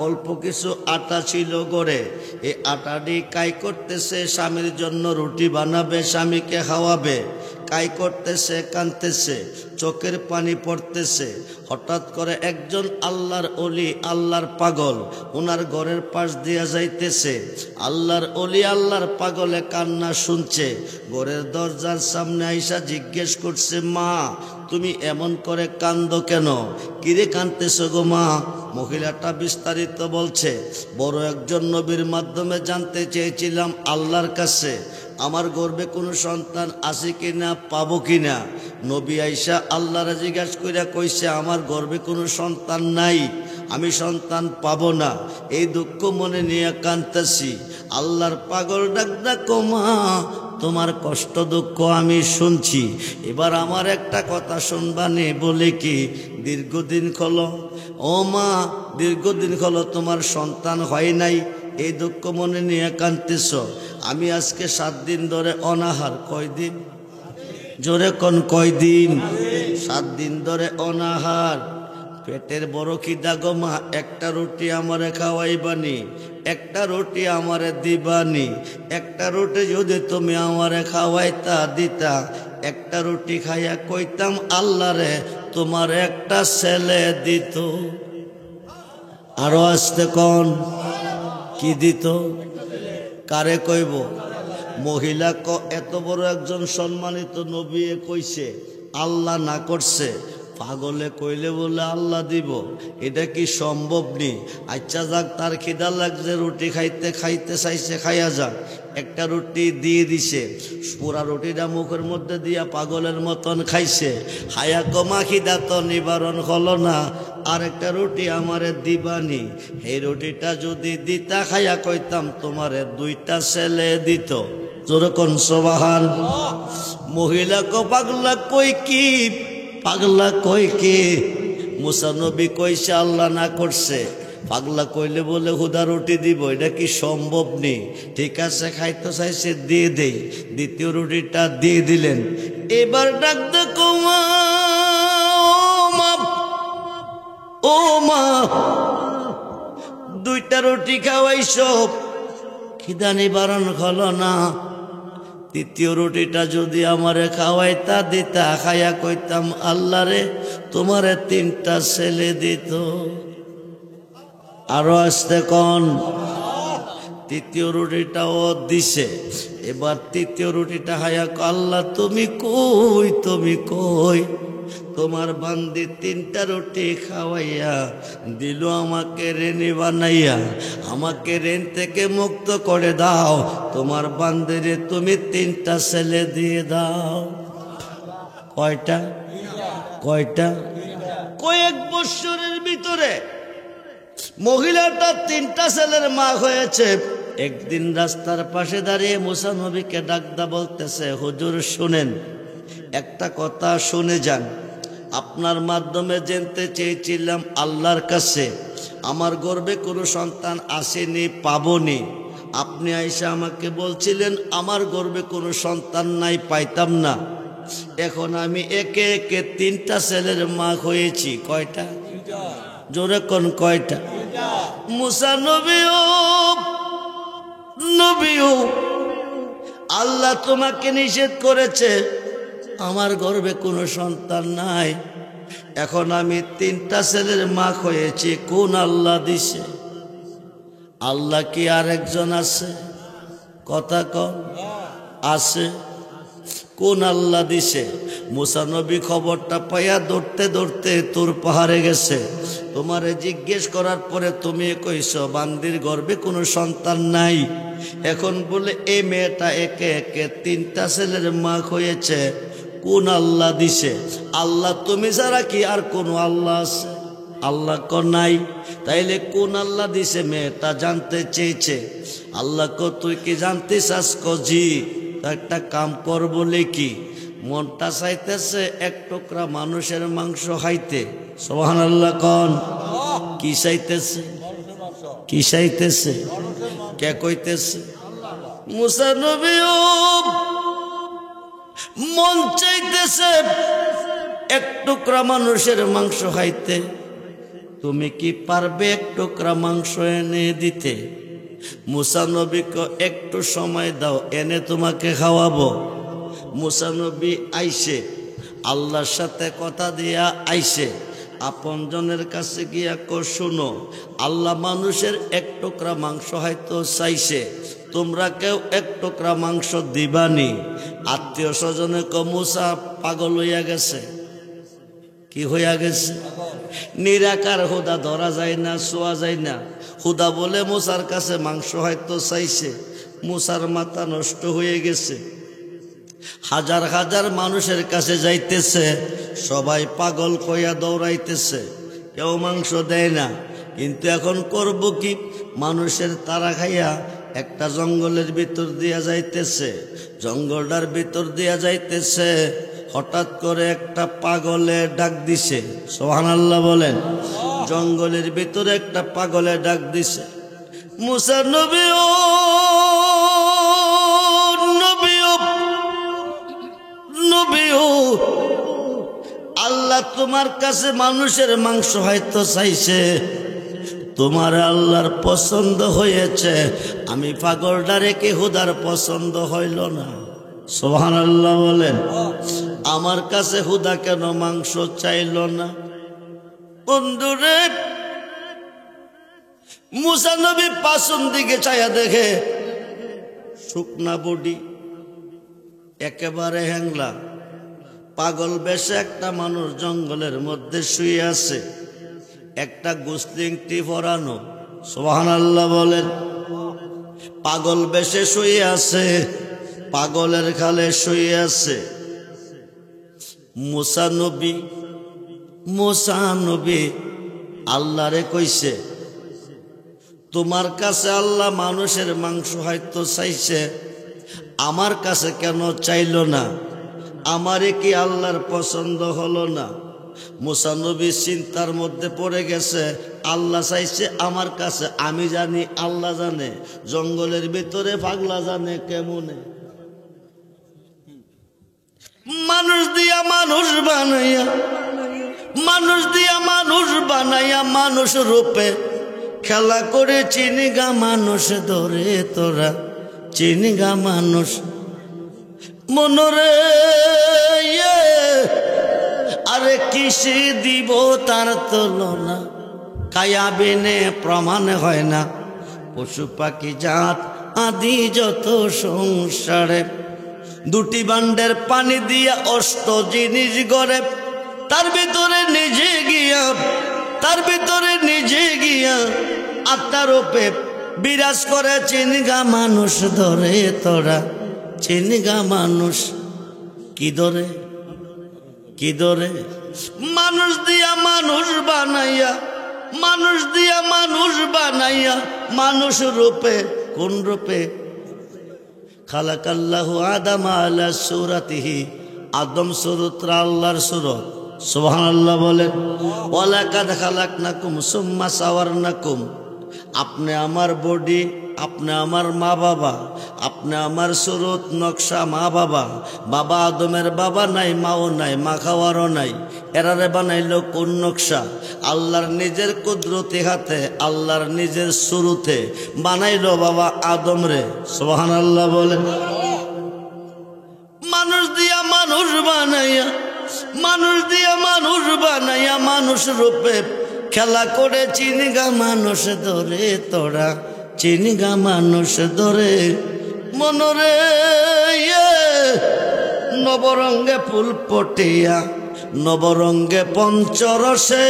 অল্প কিছু আটা ছিল ঘরে, এই আটাটি কাই করতেছে, স্বামীর জন্য রুটি বানাবে, স্বামীকে খাওয়াবে। কাই করতেছে, কানতেছে, চোখের পানি পড়তেছে। হঠাৎ করে একজন আল্লাহর অলি, আল্লাহর পাগল ওনার ঘরের পাশ দিয়া যাইতেছে। আল্লাহর অলি, আল্লাহর পাগলে কান্না শুনছে। ঘরের দরজার সামনে আইসা জিজ্ঞেস করছে, মা তুমি এমন করে কান্দো কেন? কিরে কানতেছ গো মা? মহিলাটা বিস্তারিত বলছে, বড় একজন নবীর মাধ্যমে জানতে চেয়েছিলাম আল্লাহর কাছে আমার গর্ভে কোনো সন্তান আছে কিনা, পাবো কিনা। নবী আইসা আল্লাহর জিজ্ঞাসা কইরা কইছে আমার গর্ভে কোনো সন্তান নাই, আমি সন্তান পাবো না। এই দুঃখ মনে নিয়ে কাঁদতেছি। আল্লাহর পাগল ডাক ডাকো, মা তোমার কষ্ট দুঃখ আমি শুনছি, এবার আমার একটা কথা শুনবানি। বলে কি? দীর্ঘদিন হলো, ও মা দীর্ঘদিন হলো তোমার সন্তান হয় নাই, এই দুঃখ মনে নিয়ে কাঁদতেছ। আমি আজকে 7 দিন ধরে অনাহার। কয়দিন? জোরে কোন কয়দিন? 7 দিন ধরে অনাহার। পেটের বড় খিদা গো মা, একটা রুটি আমারে খাওয়াইবানি, একটা রুটি আমারে দিবানি। একটা রুটি যদি তুমি আমারে খাওয়াইতা দিতা, একটা রুটি খাইয়া কইতাম আল্লাহ রে তোমার একটা ছেলে দিত। আরো আসতে কোন কি দিত? কারে কইব? মহিলা এত বড় একজন সম্মানিত নবী কইছে, আল্লাহ না করছে, পাগলে কইলে বলে আল্লাহ দিব, এটা কি সম্ভব নি? আচ্ছা যাক, তার খিদা লাগছে, রুটি খাইতে খাইতে চাইছে, খাইয়া যাক। একটা রুটি দিয়ে দিছে, পুরা রুটিটা মুখের মধ্যে দিয়া পাগলের মতন খাইছে। হায়া কমা খিদা তো নিবারণ হলো না, আর একটা রুটি আমারে দিবানি। এই রুটিটা যদি দিতা খাইয়া কইতাম তোমারে 2টা ছেলে দিত। যেরকম সুবহান। মহিলা কো পাগলা কই কি, পাগলা কই কি? মুসা নবী কইছে আল্লাহ না করছে, পাগলা কইলে বলে হুদা রুটি দিব, এটা কি সম্ভব নি? ঠিক আছে, খাইতে চাইছে, দিয়ে দেই। দ্বিতীয় রুটিটা দিয়ে দিলেন। এবার ডাক দেখো মা, ও মা, 2টা রুটি খাওয়াইছ, খিদা নিবারণ হলো না। তৃতীয় রুটিটা যদি আমারে খাওয়াইতা দিতা, খাইয়া কইতাম আল্লাহ রে তোমারে 3টা ছেলে দিত। আরো আসতে কোন? তৃতীয় রুটিটাও দিছে। এবার তৃতীয় রুটিটা খাইয়া আল্লাহ তুমি কই, তুমি কই? তোমার বান্দি 3টা রুটি খাওয়াইয়া দিল আমাকে রেনি বানাইয়া, আমাকে রেন থেকে মুক্ত করে দাও। তোমার বান্দিরে তুমি 3টা ছেলে দিয়ে দাও। কয়টা? কয়টা? কয়েক বছরের ভিতরে মহিলাটা 3টা ছেলের মা হয়েছে। একদিন রাস্তার পাশে দাঁড়িয়ে মুসা নবীকে ডাকদা বলতেছে, হুজুর শুনেন, একটা কথা শুনে যান। আপনার মাধ্যমে জানতে চেয়েছিলাম আল্লাহর কাছে, আমার গর্ভে কোনো সন্তান আসেনি, পাবনি। আপনি আয়েশা আমাকে বলছিলেন আমার গর্ভে কোনো সন্তান নাই, পাইতাম না। এখন আমি একে একে 3টা ছেলের মা হয়েছি। কয়টা? জোরে কোন কয়টা? মুসা নবীও আল্লাহ তোমাকে নিষেধ করেছে, আমার গর্ভে কোনো সন্তান নাই। এখন আমি 3টা ছেলের মা হয়েছি, কোন আল্লাহ দিছে? আল্লাহ কি আরেকজন আছে? কথা কন, আছে? কোন আল্লাহ দিছে? মুসা নবী খবরটা পাইয়া দৌড়তে দৌড়তে তোর পাহাড়ে গেছে। তোমারে জিজ্ঞেস করার পরে তুমি কইছো বান্দির গর্ভে কোনো সন্তান নাই। এখন বলে এই মেয়েটা একে একে 3টা ছেলের মা হয়েছে, কোন আল্লাহ দিছে? আল্লাহ তুমি ছাড়া কি আর কোন আল্লাহ আছে? আল্লাহ কো নাই। তাইলে কোন আল্লাহ দিছে? মেয়েটা জানতে চেয়েছে। আল্লাহ কো তুই কি জানতে চাস? কো জি। একটা কাম কর, বলে কি মনটা চাইতেছে 1 টুকরা মানুষের মাংস খাইতে। সুবহানাল্লাহ কোন। কি চাইতেছে? কি চাইতেছে? কে কইতেছে? মুসা নবীও মন চাইতেছে 1 টুকরা মানুষের মাংস খাইতে। তুমি কি পারবে 1 টুকরা মাংস এনে দিতে? মুসা নবীকে একটু সময় দাও, এনে তোমাকে খাওয়াবো। মুসা নবী আইসে, আল্লাহর সাথে কথা দিয়া আইসে। আপনজনের কাছে গিয়া কো শুনো, আল্লাহ মানুষের 1 টুকরা মাংস হয়তো চাইছে, তোমরা কেউ 1 টুকরা মাংস দিবানি? আত্মীয় স্বজনে কো মুসা পাগল হইয়া গেছে। কি হইয়া গেছে? নিরাকার, হুদা ধরা যায় না, ছোঁয়া যায় না। হুদা বলে মুসার কাছে মাংস হয়তো চাইছে। মুসার মাথা নষ্ট হয়ে গেছে। হাজার হাজার মানুষের কাছে যাইতেছে, সবাই পাগল কইয়া দৌড়াইতেছে, কেউ মাংস দেয় না। কিন্তু এখন করব কি? মানুষের তারা খাইয়া একটা জঙ্গলের ভিতর দিয়া যাইতেছে। জঙ্গলটার ভিতর দিয়া যাইতেছে, হঠাৎ করে একটা পাগলে ডাক দিছে। সুবহানাল্লাহ বলেন। জঙ্গলের ভিতরে একটা পাগলে ডাক দিছে, মুসা নবীও আল্লাহ তোমার কাছে মানুষের মাংস হয়তো চাইছে, তোমার আল্লাহর পছন্দ হয়েছে। আমি পাগলটা রেখে হুদার পছন্দ হইল না। সুবহানাল্লাহ বলেন। আমার কাছে হুদা কেন মাংস চাইল না? বন্ধুরে, মুসা নবী পাছন দিকে চায়া দেখে শুকনা বডি, একেবারে হ্যাংলা, পাগল বেশে একটা মানুষ জঙ্গলের মধ্যে শুয়ে আছে, একটা গুসলিংটি পরানো। সুবহানাল্লাহ বলেন। পাগল বেশে শুয়ে আছে, পাগলের খালে শুয়ে আছে। মুসা নবী আল্লাহরে কইছে, তোমার কাছে আল্লাহ মানুষের মাংস হয়তো চাইছে, আমার কাছে কেন চাইল না? আমারে কি আল্লাহর পছন্দ হলো না? মুসা নবী চিন্তার মধ্যে পড়ে গেছে। আল্লাহ চাইছে আমার কাছে, আমি জানি আল্লাহ জানে, জঙ্গলের ভিতরে পাগলা জানে কেমনে। মানুষ দিয়া মানুষ বানাইয়া, মানুষ দিয়া মানুষ বানাইয়া, মানুষ রূপে খেলা করে চিনিগা মানুষ ধরে তোরা, চিনিগা মানুষ মনরে। আরে কিসে দিব তার তুলনা, কায়া বিনে প্রমাণ হয় না। পশু পাখি জাত আদি যত সংসারে, দুটি বান্ডের পানি দিয়া অষ্ট জিনিস গড়ে, তার ভিতরে নিজে গিয়া, তার ভিতরে নিজে গিয়া আত্মার রূপে বিরাজ করে চিনগা মানুষ ধরে তোরা, চিনগা মানুষ কি ধরে, কি ধরে? মানুষ দিয়া মানুষ বানাইয়া, মানুষ দিয়া মানুষ বানাইয়া, মানুষ রূপে, কোন রূপে? খালাকাল্লাহু আদম আলা সূরাতিহি, আদম সুরত আল্লাহর সুরত। সুবহানাল্লাহ বলেন। ওয়ালাকাদ খালাকনাকুম সুম্মা সাওয়ারনাকুম, আপনি আমার বডি, আপনি আমার মা বাবা, আপনি আমার সুরত নকশা মা বাবা। বাবা আদমের বাবা নাই, মাও নাই, মা খাওয়ারও নাই, এরারে বানাইলো কোন নকশা? আল্লাহর নিজের কুদরতি হাতে, আল্লাহর নিজের সুরতে বানাইলো বাবা আদম রে। সুবহানাল্লাহ বলেন। মানুষ দিয়া মানুষ বানাইয়া, মানুষ দিয়া মানুষ বানাইয়া, মানুষ রূপে খেলা করে চিনগা মানুষ ধরে তোরা, চিনগা মানুষ ধরে মনরে। নবরঙ্গে ফুল পটিয়া, নবরঙ্গে পঞ্চরসে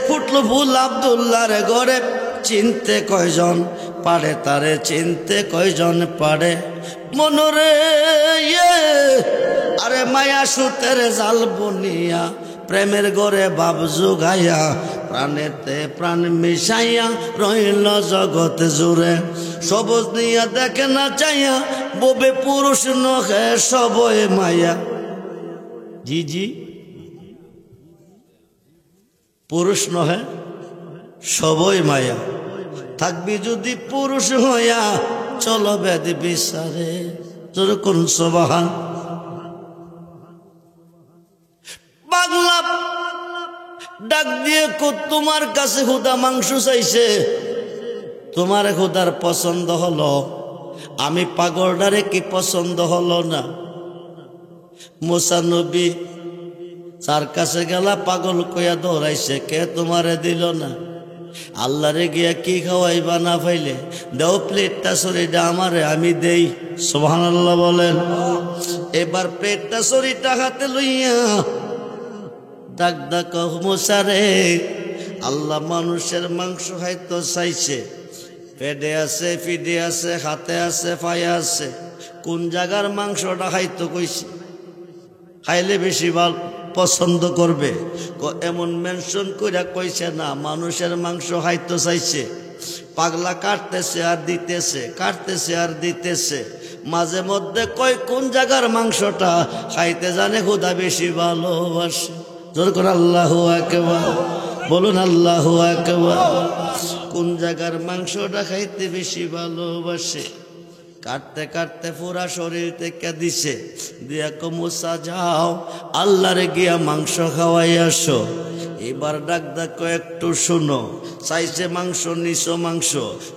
ফুটলো ফুল আব্দুল্লাহর ঘরে, চিনতে কয়জন পারে তারে, চিনতে কয়জন পারে মনরে। আরে মায়া সুতের জাল বনিয়া, প্রেমের গড়ে বাপ জুগাইয়া, প্রাণেতে প্রাণ মিশাইয়া রইল জগৎ জুড়ে। সবুজ নিয়া দেখে না চাইয়া, ববে পুরুষ নহে সবই মায়া। জি জি, পুরুষ নহে সবই মায়া। থাকবি যদি পুরুষ হইয়া, চলো বেদ বিচারে। যেরকম সুবহান। পাগলা ডাক দিয়ে তোমার কাছে খুদা মাংস চাইছে, তোমার খুদার পছন্দ হলো, আমি পাগলটারে কি পছন্দ হলো না? মুসা নবী তার কাছে গেলা, পাগল কইয়া দৌড়াইছে, কে তোমারে দিল না? আল্লাহরে গিয়া কি খাওয়াইবা না পাইলে দাও প্লেটটা সরিটা আমারে, আমি দেই। সুবহানাল্লাহ বলেন। এবার প্লেটটা সরিটা হাতে লইয়া ডাক ডাক মুসা রে, আল্লাহ মানুষের মাংস হয়তো চাইছে, পেটে আছে, ফিডে আছে, হাতে আছে, পায়ে আছে, কোন জায়গার মাংসটা খাইতো কইছে, খাইলে বেশি ভালো পছন্দ করবে? এমন মেনশন কইরা কইছে না, মানুষের মাংস খাইতো চাইছে। পাগলা কাটতেছে আর দিতেছে, কাটতেছে আর দিতেছে, মাঝে মধ্যে কয় কোন জায়গার মাংসটা খাইতে জানে খুদা বেশি ভালোবাসে। জোর করে আল্লাহু আকবার বলুন, আল্লাহু আকবার। কোন জায়গার মাংসটা খাইতে বেশি ভালোবাসে? কাটতে কাটতে পুরা শরীর থেকে দিছে, দিয়া মুসা যাও আল্লাহরে গিয়া মাংস খাওয়াই আসো। এবার ডাক ডাক একটু শুনো, চাইছে মাংস, নিছো মাংস,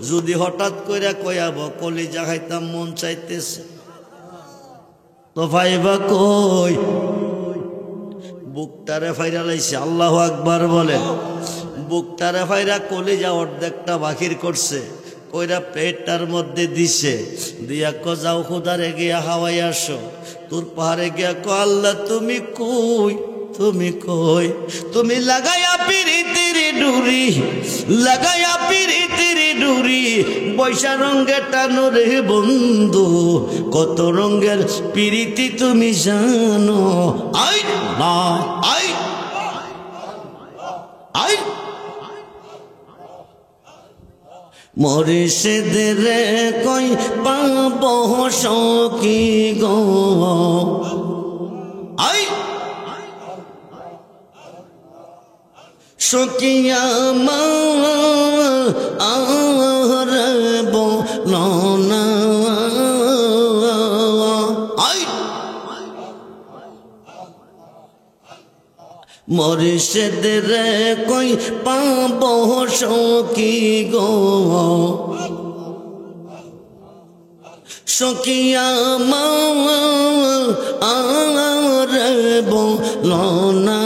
যদি হঠাৎ করে কয়াব কলিজা খাইতাম মন চাইতেছে, তো ভাইবা কই? বুকটারে ফাইরা লাইছে, আল্লাহু আকবার বলেন। বুকটারে ফাইরা কলিজা অর্ধেকটা বাকির করছে, কইরা পেটটার মধ্যে দিছে, দিয়া ক যাও খুদারে গিয়া হাওয়াই আসো, তোর পাহাড়ে গিয়া ক আল্লাহ তুমি কই, তুমি কই, তুমি লাগাইয়া পিরিতির ডুরি, লাগাইয়া পিরিতির ডুরি, বৈশা রঙের টানো রে বন্ধু, কত রঙের পিরিতি তুমি জানো। আই না আই আই মুর্শিদের কই পাব সখী গো, আই সখী আমার বলো না, আই মুর্শিদের কই পাব সখী গো, সখী আমার বলো না,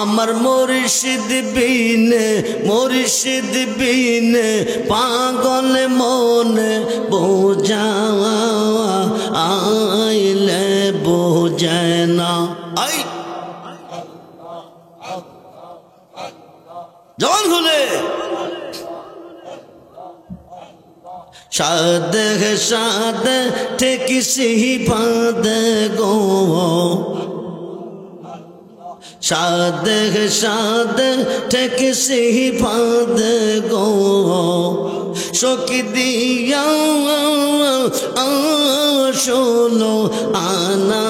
আমার মুর্শিদ বিনে, মুর্শিদ বিনে পাগল মনে বোঝা আইলে বোঝায় না। আই জবান খুলে সাদে সাদে ঠিক সিহি পাদে গো, সাদে সাদে ঠিক সিহি পাদে গো, সখী দিয়া শোনো আনা,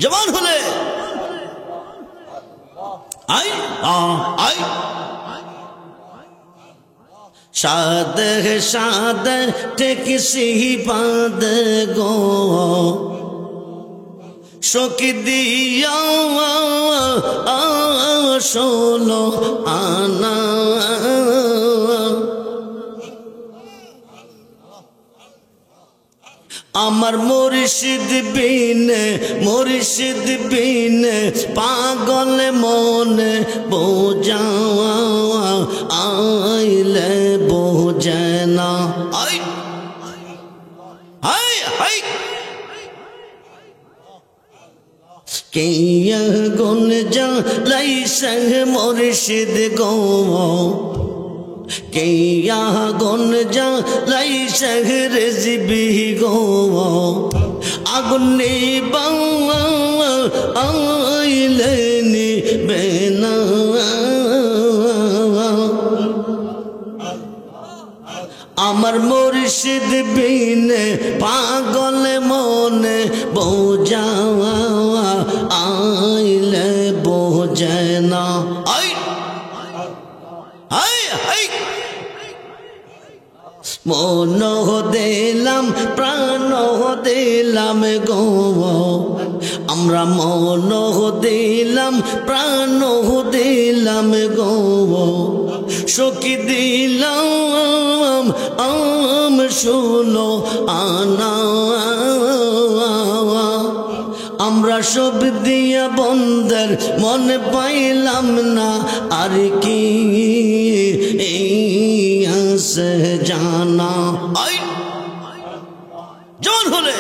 জবান হলে আই আই সাদে সাদে ঠিক সিহি পাদে গো, সখী দিয়া শোনো আনা, আমার মুর্শিদ বিনে, মুর্শিদ বিনে পাগল মনে বোঝা আইলে বোঝে না। আই হাই হাই কিয়া গুন জ্বালাই সঙ্গ মুর্শিদ গো, কিয়া গুন জ্বালাই সঙ্গ রেজবি গো, আগুন নিবাওয়া আইলে নিবে না, আমার মুর্শিদ বিনে পাগল মনে বোঝা আইলে বোঝে না। আই হাই হাই মন দিলাম প্রাণ দিলাম গো, আমরা মন দিলাম প্রাণ দিলাম গো, সখী দিলাম শুনো আনা, আমরা সব দিয়া বন্ধের মন পাইলাম না, আর কি আছে জানা। আই জন হলে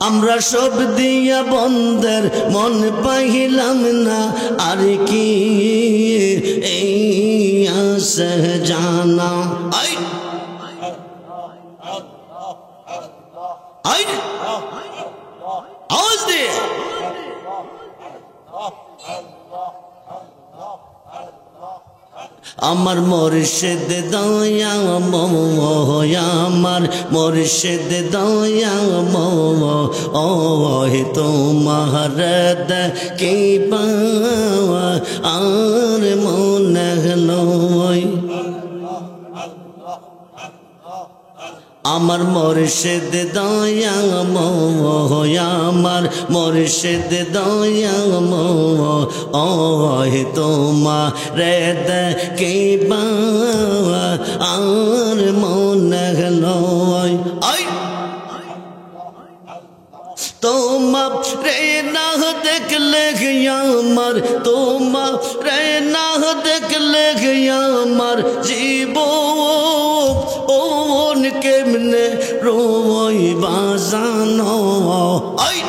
আমরা সব দিয়া বন্ধের মন পাইলাম না, আর কি আছে জানা। আই আই আওয়াজ দে আমার মুর্শিদ দয়া মোয়া, আমার মুর্শিদ দয়া মোয়া, ও তোমার কি পাওয়া আর মনে লয়, আমার মুর্শিদ দয়া আমার মুর্শিদ দয়া ওহে তোমারে দেখিবা আর মনে লয় আই তোমারে না দেখলে আমার তোমারে না দেখলে আমার জীবন কেমনে রইবা জানো আই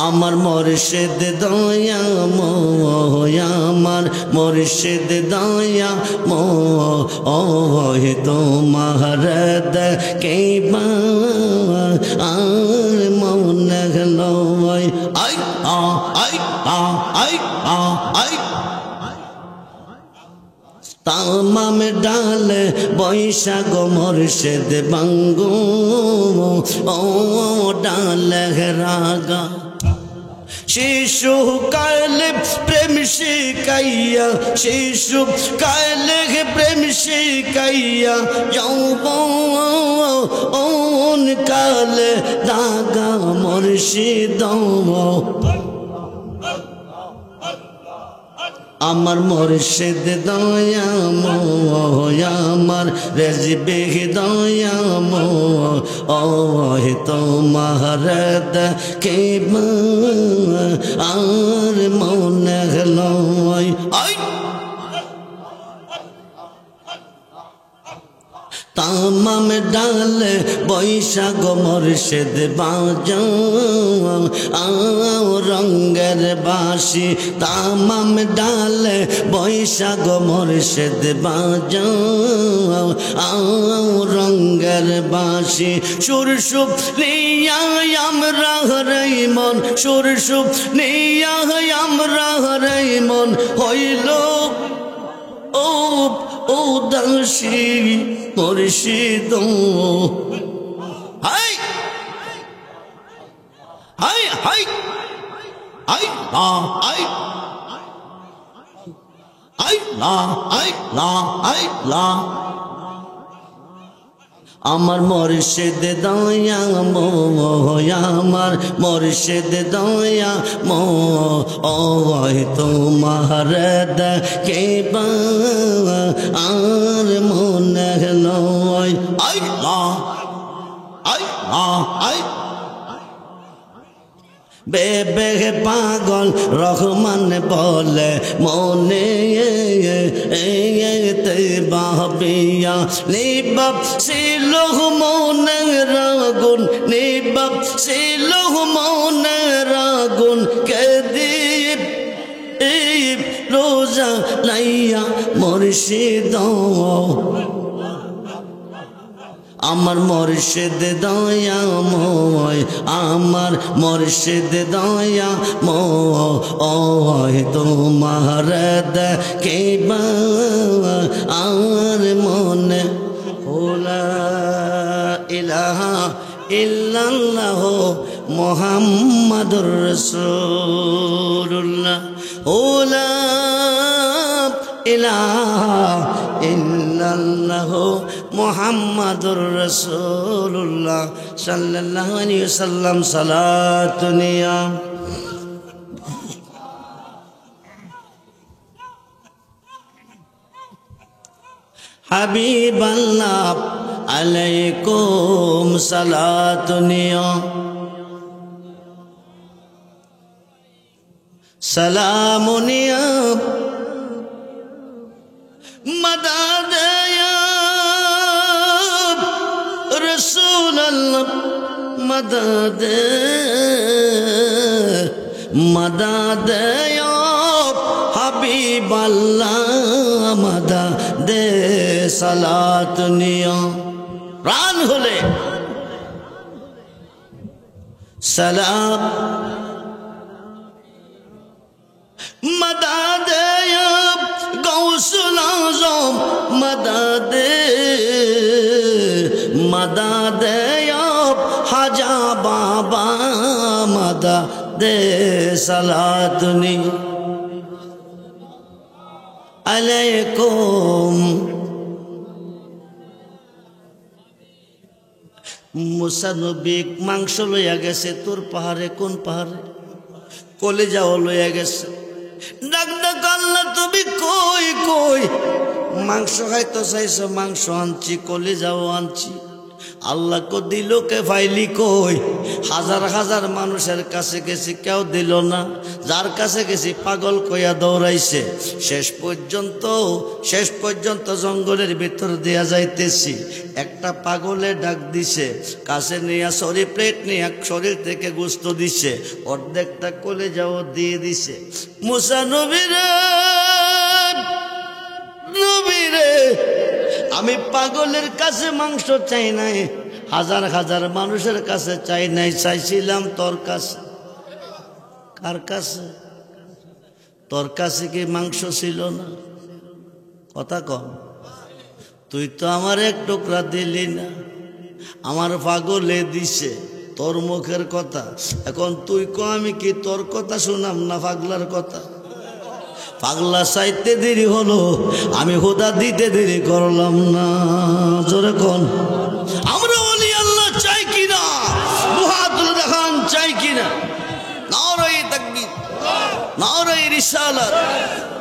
আমার মুর্শিদ দয়া আমার মুর্শিদ দয়া ওহে তোমারে দেখিবা আর মনে লয় আই আই আই আই তামাম ডালে বৈশাখ মুর্শিদ বাঙ্গু ও ডালে রাগা শিশু কালে প্রেম শিখাইয়া শিশু কালে প্রেম শিখাইয়া যৌবন কালে দাগা মুর্শিদ আমার মুর্শিদ দয়া আমার রেজবে দয়া ওহে তোমারে দেখিবা আর মনে লয় আই তামাম ডালে বৈশাখ মুর্শিদ বাজাও রঙের বাঁশি তামাম ডালে বৈশাখ মুর্শিদ বাজাও রঙের বাঁশি সুরসুপ নিয়া আমরা হরাই মন সুরসুপ নিয়া আমরা হরাই মন হইল ও দাসী মুর্শিদ হাই হাই হাই হাই লা হাই হাই লা হাই লা হাই লা আমার মুর্শিদ দয়া আমার মুর্শিদ দয়া ওহে তোমারে দেখিবা আর মনে লয় আই লা আই লা আই বেবে পাগল রহমান বলে মনে বাবিয়া নিবাব ছিল মনে রাগুন নিবাব ছিল মনে রাগুন কে দীপ রোজা লাইয়া মুর্শিদ আমার মুর্শিদ দয়া আমার মুর্শিদ দয়া ওহে তোমারে দেখিবা আর মনে লা ইলাহা ইল্লাল্লাহ মুহাম্মাদুর রাসূলুল্লাহ লা ইলাহা ইল্লাল্লাহ মুহাম্মাদুর রাসূলুল্লাহ সাল্লাল্লাহু আলাইহি ওয়াসাল্লাম সালাতুনিয়া হাবিবাল্লাহ আলাইকুম সালাতুনিয়া সালামুনিয়া मदद या रसूल अल्लाह मदद मदद या हबीब अल्लाह मदद सलात निया प्राण होले सलाम मदद या गौसुल आज़म मदद मदद या हाजा बाबा मदद सलातनी আলাইকুম। মুসা নবী মাংস লইয়া গেছে তোর পাহাড়ে, কোন পাহাড়ে? কলিজাও লইয়া গেছে। ডাক ডাক আল্লাহ তুমি কই কই? মাংস খাইতে চাইছো, মাংস আনছি, কলিজাও আনছি। আল্লাহ কো দিল কে ফাইলি কই? হাজার হাজার মানুষের কাছে গেছি, কেউ দিল না। যার কাছে গেছি পাগল কইয়া দৌড়াইছে। শেষ পর্যন্ত জঙ্গলের ভিতর দিয়া যাইতেছি, একটা পাগলে ডাক দিছে, কাছে নিয়ে প্লেট নিয়ে শরীর থেকে গোস্ত দিছে, অর্ধেকটা কলিজাও দিয়ে দিছে। মুসা নবীরে, নবীরে, আমি পাগলের কাছে মাংস চাই নাই, হাজার হাজার মানুষের কাছে চাই নাই, চাইছিলাম তোর কাছে। কার কাছে? তোর কাছে কি মাংস ছিল না? কথা কম। তুই তো আমার এক টুকরা দিলি না, আমার পাগলে দিছে তোর মুখের কথা। এখন তুই কো আমি কি তোর কথা শুনাম না পাগলার কথা? পাগলা চাইতে দেরি হলো, আমি হুদা দিতে দেরি করলাম না। জোরে কোন আমরা ওলি আল্লাহ চাই কিনা? মুহাতুল দেখান চাই কিনা? নারায়ে তাকবীর, নারায়ে রিসালাত,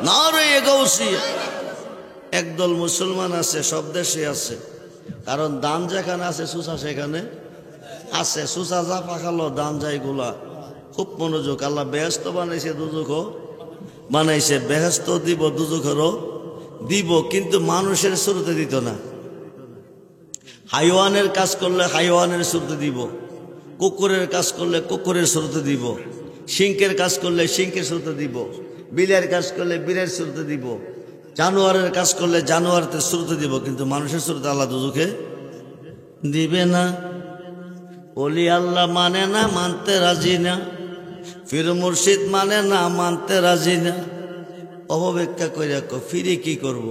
নারায়ে গাউসিয়া। একদল মুসলমান আছে, সব দেশে আছে, কারণ দান যেখানে আছে সুসা সেখানে আছে। সুসা যা পাখালো দান যাইগুলা খুব মনোযোগ। আল্লাহ বেহেশত বানাইছে, দুজখও বানাইছে। বেহেশত দিব, দুজখেরও দিব, কিন্তু মানুষের শুরুতে দিত না। হাইওয়ানের কাজ করলে হাইওয়ানের শুরুতে দিব, কুকুরের কাজ করলে কুকুরের শুরুতে দিব, সিংকের কাজ করলে সিংকের শুরুতে দিব, বিলের কাজ করলে বিলের শুরুতে দিব, জানোয়ারের কাজ করলে জানোয়ারের শুরুতে দিব, কিন্তু মানুষের শুরুতে আল্লাহ দুজখে দিবে না। ওলি আল্লাহ মানে না, মানতে রাজি না। ফির মুর্শিদ মানে না, মানতে রাজি না। অপব্যাখ্যা করে ফিরে কি করব?